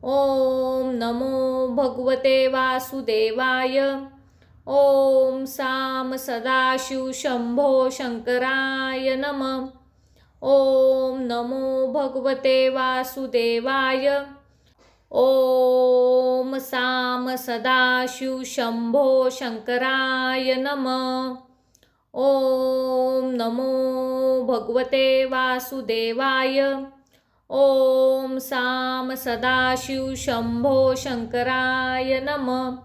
ॐ नमो भगवते वासुदेवाय। ॐ साम सदाशिव शंभो शंकराय नमः। ॐ नमो भगवते वासुदेवाय। ॐ साम सदाशिव शंभो शंकराय नमः। ॐ नमो भगवते वासुदेवाय। ॐ साम सदाशिव शंभो शंकराय नमः।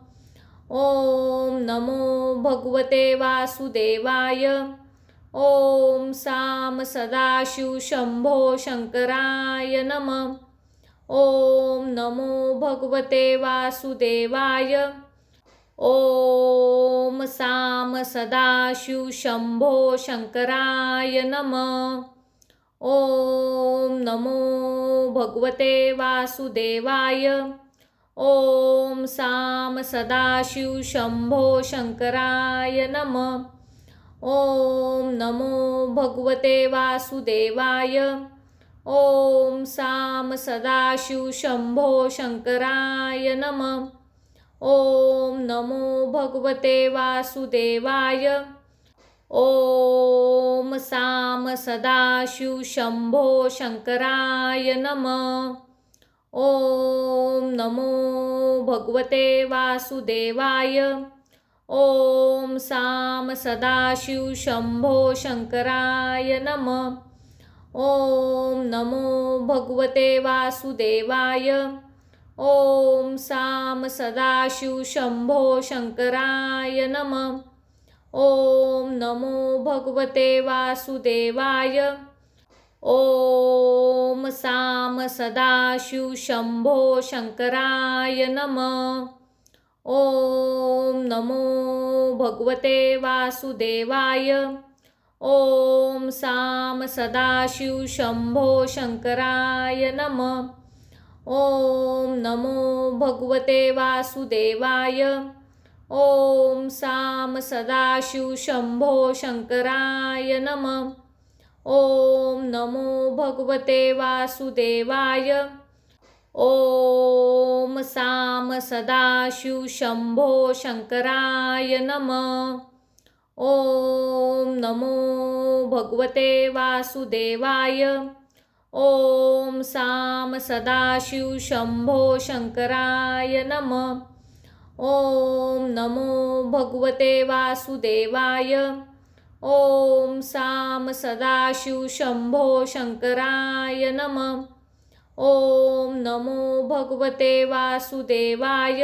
ॐ नमो भगवते वासुदेवाय। ॐ साम सदाशिव शंभो शंकराय नमः। ॐ नमो भगवते वासुदेवाय। ॐ साम सदाशिव शंभो शंकराय नमः। ॐ नमो भगवते वासुदेवाय। ॐ साम सदाशिव शंभो शंकराय नमः। ॐ नमो भगवते वासुदेवाय। ॐ साम सदाशिव शंभो शंकराय नमः। ॐ नमो भगवते वासुदेवाय। ॐ साम सदाशिव शंभो शंकराय नमः। ॐ नमो भगवते वासुदेवाय। ॐ साम सदाशिव शंभो शंकराय नमः। ॐ नमो भगवते वासुदेवाय। ॐ साम सदाशिव शंभो शंकराय नमः। ॐ नमो भगवते वासुदेवाय। ॐ साम सदाशिव शंभो शंकराय नमः। ॐ नमो भगवते वासुदेवाय। ॐ साम सदाशिव शंभो शंकराय नमः। ॐ नमो भगवते वासुदेवाय। ॐ साम सदाशिव शंभो शंकराय नमः। ओम नमो भगवते वासुदेवाय। ओम साम सदाशिव शंभो शंकराय नमः। ओम नमो भगवते वासुदेवाय। ओम साम सदाशिव शंभो शंकराय नमः। ओम नमो भगवते वासुदेवाय। ओम साम सदाशिव शंभो शंकराय नमः। ओम नमो भगवते वासुदेवाय।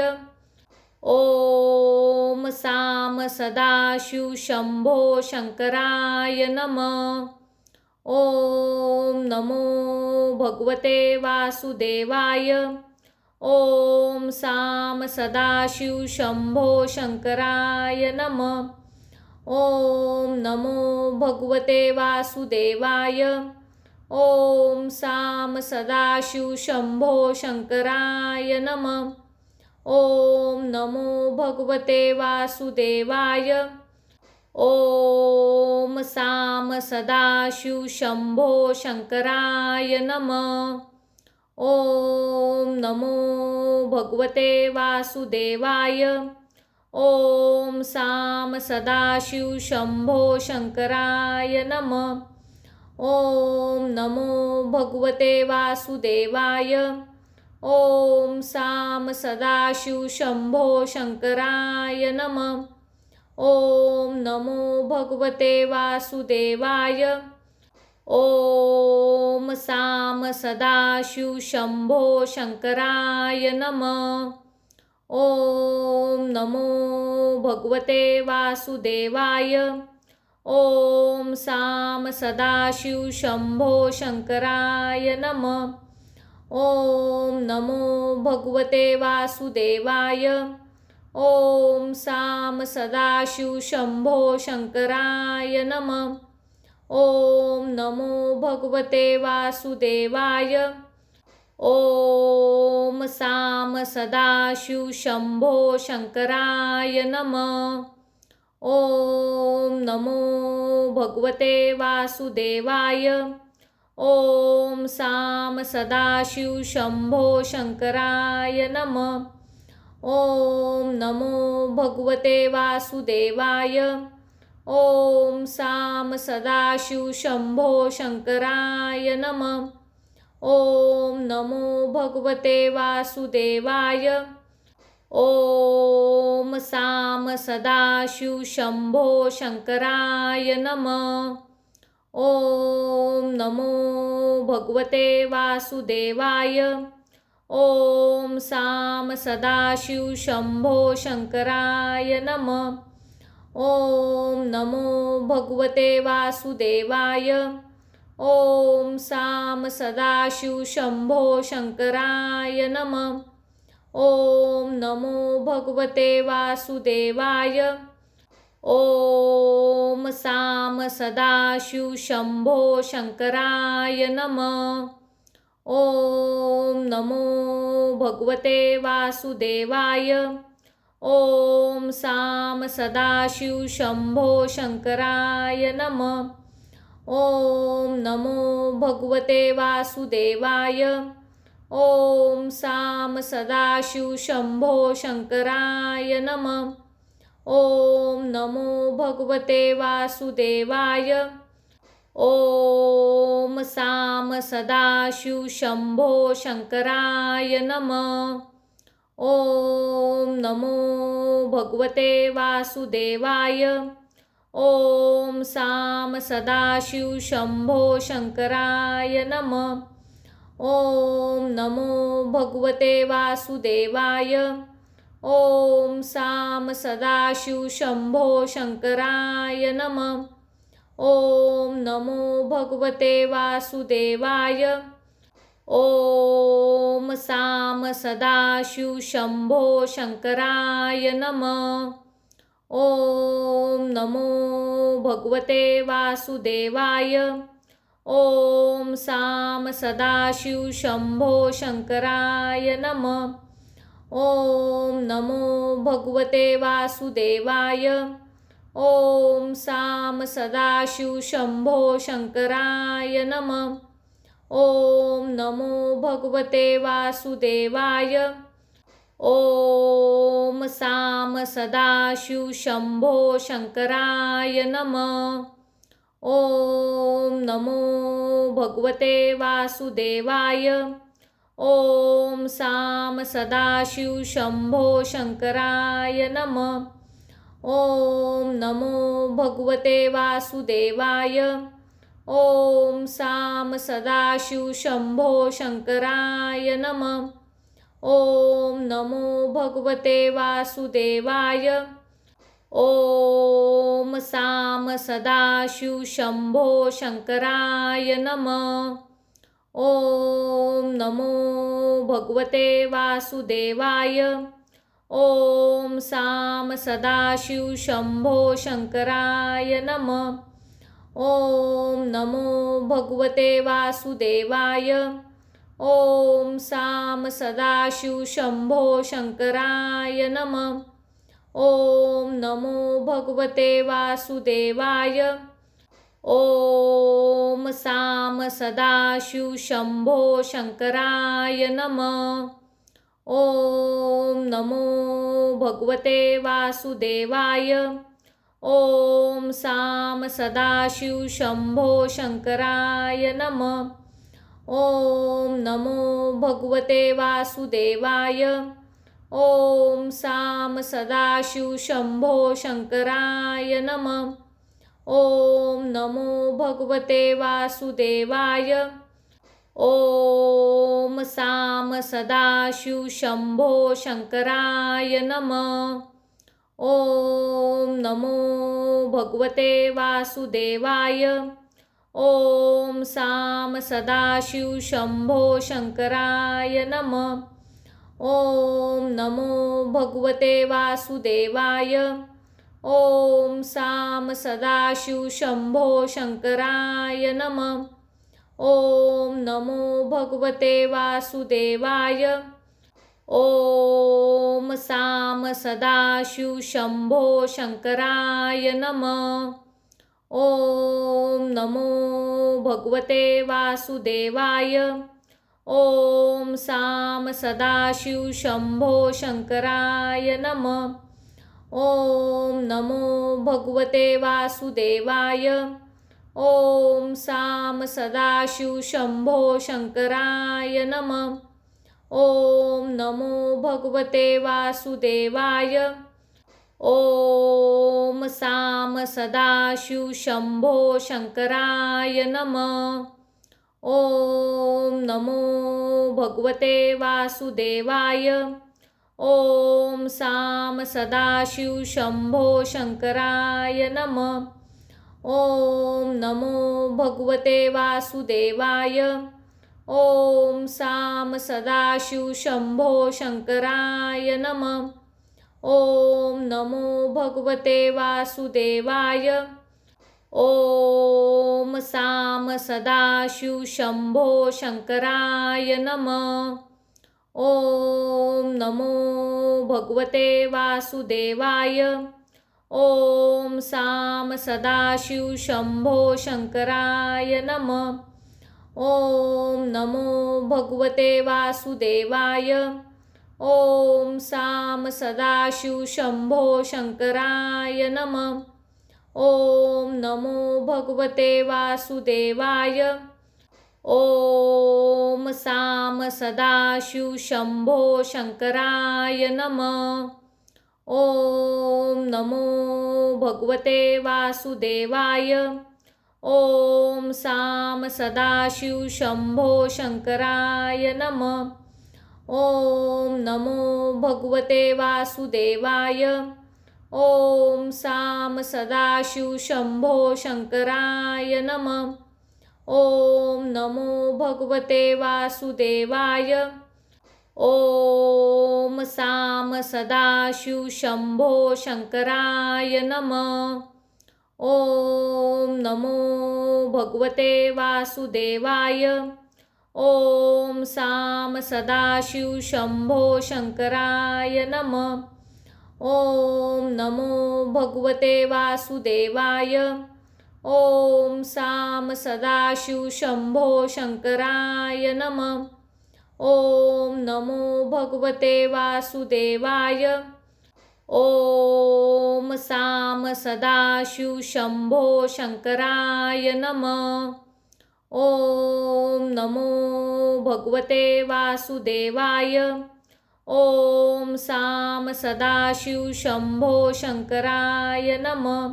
ओम साम सदाशिव शंभो शंकराय नमः। ओम नमो भगवते वासुदेवाय। ओम साम सदाशिव शंभो शंकराय नमः। ओम नमो भगवते वासुदेवाय। ओम साम सदाशिव शंभो शंकराय नमः। ओम नमो भगवते वासुदेवाय। ओम साम सदाशिव शंभो शंकराय नमः। ओम नमो भगवते वासुदेवाय। ओम साम सदाशिव शंभो शंकराय नमः। ओम नमो भगवते वासुदेवाय। ओम साम सदाशिव शंभो शंकराय नमः। ओम नमो भगवते वासुदेवाय। ओम साम सदाशिव शंभो शंकराय नमः। ओम नमो भगवते वासुदेवाय। ओम साम सदाशिव शंभो शंकराय नमः। ओम नमो भगवते वासुदेवाय। ओम साम सदाशिव शंभो शंकराय नमः। ओम नमो भगवते वासुदेवाय। ओम साम सदाशिव शंभो शंकराय नमः। ओम नमो भगवते वासुदेवाय। ओम साम सदाशिव शंभो शंकराय नमः। ओम नमो भगवते वासुदेवाय। ओम साम सदाशिव शंभो शंकराय नमः। ओम नमो भगवते वासुदेवाय। ओम साम सदाशिव शंभो शंकराय नमः। ओम नमो भगवते वासुदेवाय। ओम साम सदाशिव शंभो शंकराय नमः। ओम नमो भगवते वासुदेवाय। ओम साम सदाशिव शंभो शंकराय नमः। ओम नमो भगवते वासुदेवाय। ओम साम सदाशिव शंभो शंकराय नमः। ओम नमो भगवते वासुदेवाय। ओम साम सदाशिव शंभो शंकराय नमः। ओम नमो भगवते वासुदेवाय। ओम साम सदाशिव शंभो शंकराय नमः। ओम नमो भगवते वासुदेवाय। ओम साम सदाशिव शंभो शंकराय नमः। ओम नमो भगवते वासुदेवाय। ओम साम सदाशिव शंभो शंकराय नमः। ओम नमो भगवते वासुदेवाय। ओम साम सदाशिव शंभो शंकराय नमः। ओम नमो भगवते वासुदेवाय। ओम साम सदाशिव शंभो शंकराय नमः। ओम नमो भगवते वासुदेवाय। ओम साम सदाशिव शंभो शंकराय नमः। ओम नमो भगवते वासुदेवाय। ओम साम सदाशिव शंभो शंकराय नमः। ओम नमो भगवते वासुदेवाय। ओम साम सदाशिव शंभो शंकराय नमः। ओम नमो भगवते वासुदेवाय। ओम साम सदाशिव शंभो शंकराय नमः। ओम नमो भगवते वासुदेवाय। ओम साम सदाशिव शंभो शंकराय नमः। ओम नमो भगवते वासुदेवाय। ओम साम सदाशिव शंभो शंकराय नमः। ओम नमो भगवते वासुदेवाय। ओम साम सदाशिव शंभो शंकराय नमः। ओम नमो भगवते वासुदेवाय। ओम साम सदाशिव शंभो शंकराय नमः। ओम नमो भगवते वासुदेवाय। ओम साम सदाशिव शंभो शंकराय नमः। ओम नमो भगवते वासुदेवाय। ओम साम सदाशिव शंभो शंकराय नमः। ओम नमो भगवते वासुदेवाय। ओम साम सदाशिव शंभो शंकराय नमः। ओम नमो भगवते वासुदेवाय। ओम साम सदाशिव शंभो शंकराय नमः। ओम नमो भगवते वासुदेवाय। ओम साम सदाशिव शंभो शंकराय नमः। ओम नमो भगवते वासुदेवाय। ओम साम सदाशिव शंभो शंकराय नमः। ओम नमो भगवते वासुदेवाय। ओम साम सदाशिव शंभो शंकराय नमः। ओम नमो भगवते वासुदेवाय। ओम साम सदाशिव शंभो शंकराय नमः। ओम नमो भगवते वासुदेवाय। ओम साम सदाशिव शंभो शंकराय नमः। ओम नमो भगवते वासुदेवाय। ओम साम सदाशिव शंभो शंकराय नमः। ओम नमो भगवते वासुदेवाय। ओम साम सदाशिव शंभो शंकराय नमः। ओम नमो भगवते वासुदेवाय। ओम साम सदाशिव शंभो शंकराय नमः। ओम नमो भगवते वासुदेवाय। ओम साम सदाशिव शंभो शंकराय नमः। ओम नमो भगवते वासुदेवाय। ओम साम सदाशिव शंभो शंकराय नमः। ओम नमो भगवते वासुदेवाय। ओम साम सदाशिव शंभो शंकराय नमः। ओम नमो भगवते वासुदेवाय। ओम साम सदाशिव शंभो शंकराय नमः। ओम नमो भगवते वासुदेवाय। ओम साम सदाशिव शंभो शंकराय नमः। ओम नमो भगवते वासुदेवाय। ओम साम सदाशिव शंभो शंकराय नमः। ओम नमो भगवते वासुदेवाय। ओम साम सदाशिव शंभो शंकराय नमः। ओम नमो भगवते वासुदेवाय। ओम साम सदाशिव शंभो शंकराय नमः। ॐ नमो भगवते वासुदेवाय। ॐ साम सदाशिव शंभो शंकराय नमः। ॐ नमो भगवते वासुदेवाय। ॐ साम सदाशिव शंभो शंकराय नमः। ॐ नमो भगवते वासुदेवाय। ॐ साम सदाशिव शंभो शंकराय नमः।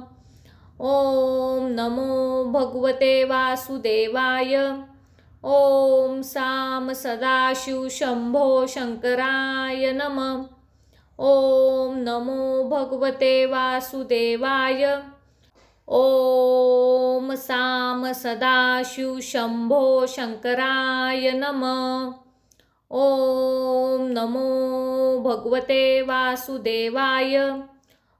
ॐ नमो भगवते वासुदेवाय। ॐ साम सदाशिव शंभो शंकराय नमः। ॐ नमो भगवते वासुदेवाय। ॐ साम सदाशिव शंभो शंकराय नमः। ॐ नमो भगवते वासुदेवाय।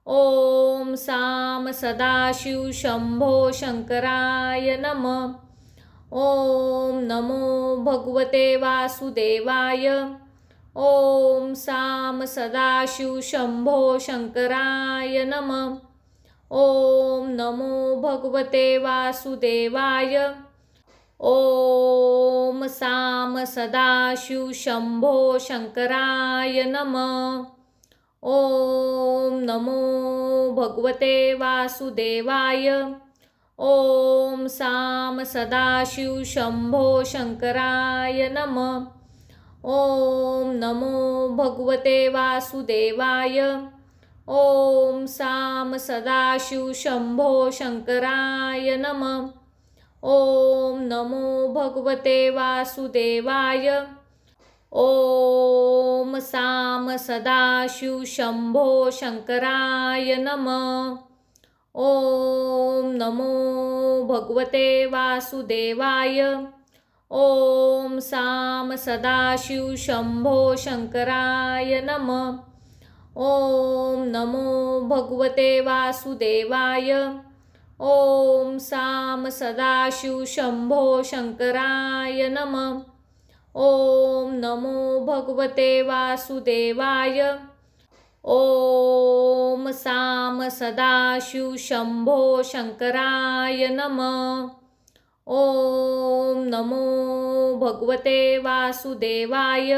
ॐ साम सदाशिव शंभो शंकराय नमः। ॐ नमो भगवते वासुदेवाय। ॐ साम सदाशिव शंभो शंकराय नमः। ॐ नमो भगवते वासुदेवाय। ॐ साम सदाशिव शंभो शंकराय नमः। ॐ नमो भगवते वासुदेवाय। ॐ साम सदाशिव शंभो शंकराय नमः। ॐ नमो भगवते वासुदेवाय। ॐ साम सदाशिव शंभो शंकराय नमः। ॐ नमो भगवते वासुदेवाय। ॐ साम सदाशिव शंभो शंकराय नमः। ॐ नमो भगवते वासुदेवाय। ॐ साम सदाशिव शंभो शंकराय नमः। ॐ नमो भगवते वासुदेवाय। ॐ साम सदाशिव शंभो शंकराय नमः। ॐ नमो भगवते वासुदेवाय। ॐ साम सदाशिव शंभो शंकराय नमः। ॐ नमो भगवते वासुदेवाय।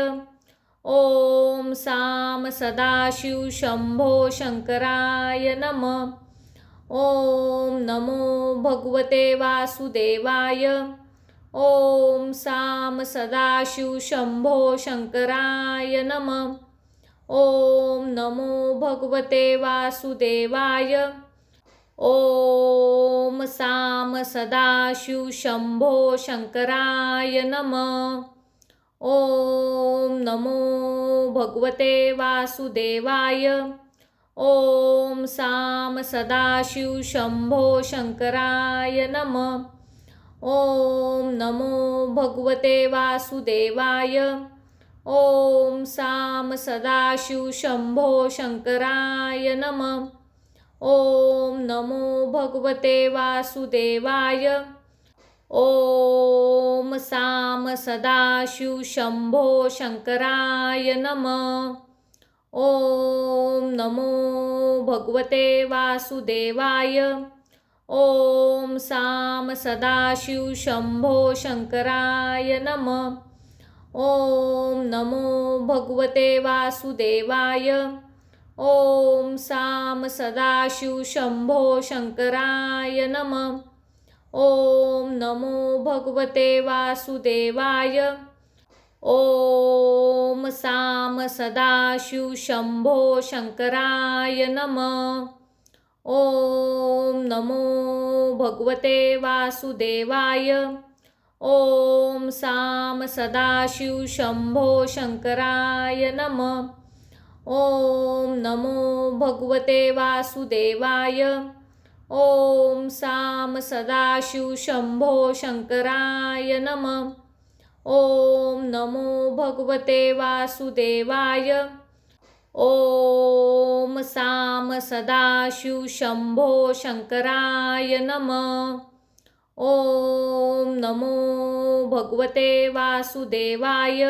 ॐ साम सदाशिव शंभो शंकराय नमः। ॐ नमो भगवते वासुदेवाय। ॐ साम सदाशिव शंभो शंकराय नमः। ॐ नमो भगवते वासुदेवाय। ॐ साम सदाशिव शंभो शंकराय नमः। ॐ नमो भगवते वासुदेवाय। ॐ साम सदाशिव शंभो शंकराय नमः। ॐ नमो भगवते वासुदेवाय। ॐ साम सदाशिव शंभो शंकराय नमः। ॐ नमो भगवते वासुदेवाय। ॐ साम सदाशिव शंभो शंकराय नमः। ॐ नमो भगवते वासुदेवाय। ॐ साम सदाशिव शंभो शंकराय नमः। ॐ नमो भगवते वासुदेवाय। ॐ साम सदाशिव शंभो शंकराय नमः। ॐ नमो भगवते वासुदेवाय। ॐ साम सदाशिव शंभो शंकराय नमः। ॐ नमो भगवते वासुदेवाय। ॐ साम सदाशिव शंभो शंकराय नमः। ॐ नमो भगवते वासुदेवाय। ॐ साम सदाशिव शंभो शंकराय नमः। ॐ नमो भगवते वासुदेवाय। ॐ साम सदाशिव शंभो शंकराय नमः। ॐ नमो भगवते वासुदेवाय।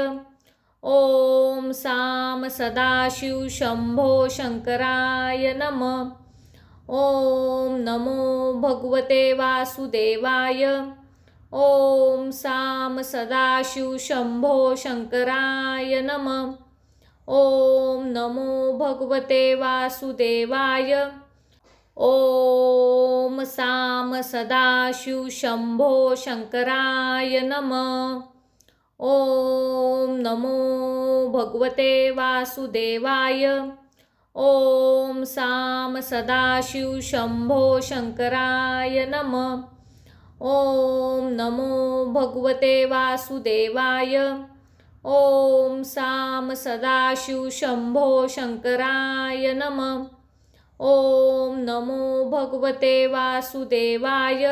ॐ साम सदाशिव शंभो शंकराय नमः। ॐ नमो भगवते वासुदेवाय। ॐ साम सदाशिव शंभो शंकराय नमः। ॐ नमो भगवते वासुदेवाय। ॐ साम सदाशिव शंभो शंकराय नमः। ॐ नमो भगवते वासुदेवाय। ॐ साम सदाशिव शंभो शंकराय नमः। ॐ नमो भगवते वासुदेवाय। ॐ साम सदाशिव शंभो शंकराय नमः। ॐ नमो भगवते वासुदेवाय।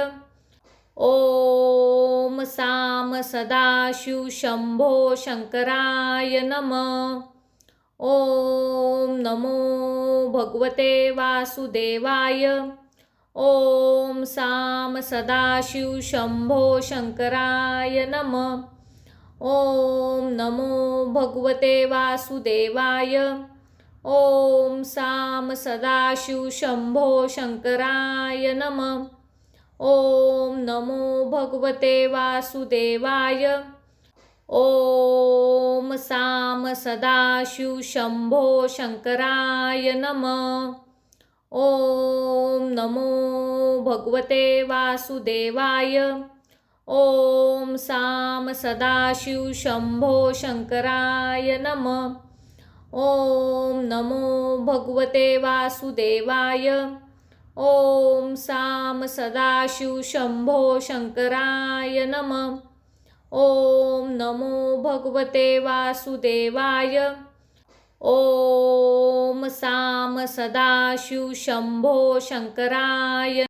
ॐ साम सदाशिव शंभो शंकराय नमः। ॐ नमो भगवते वासुदेवाय। ॐ साम सदाशिव शंभो शंकराय नमः। ॐ नमो भगवते वासुदेवाय। ॐ साम सदाशिव शंभो शंकराय नमः। ॐ नमो भगवते वासुदेवाय। ॐ साम सदाशिव शंभो शंकराय नमः। ॐ नमो भगवते वासुदेवाय। ॐ साम सदाशिव शंभो शंकराय नमः। ॐ नमो भगवते वासुदेवाय। ॐ साम सदाशिव शंभो शंकराय नमः। ॐ नमो भगवते वासुदेवाय। ॐ साम सदाशिव शंभो शंकराय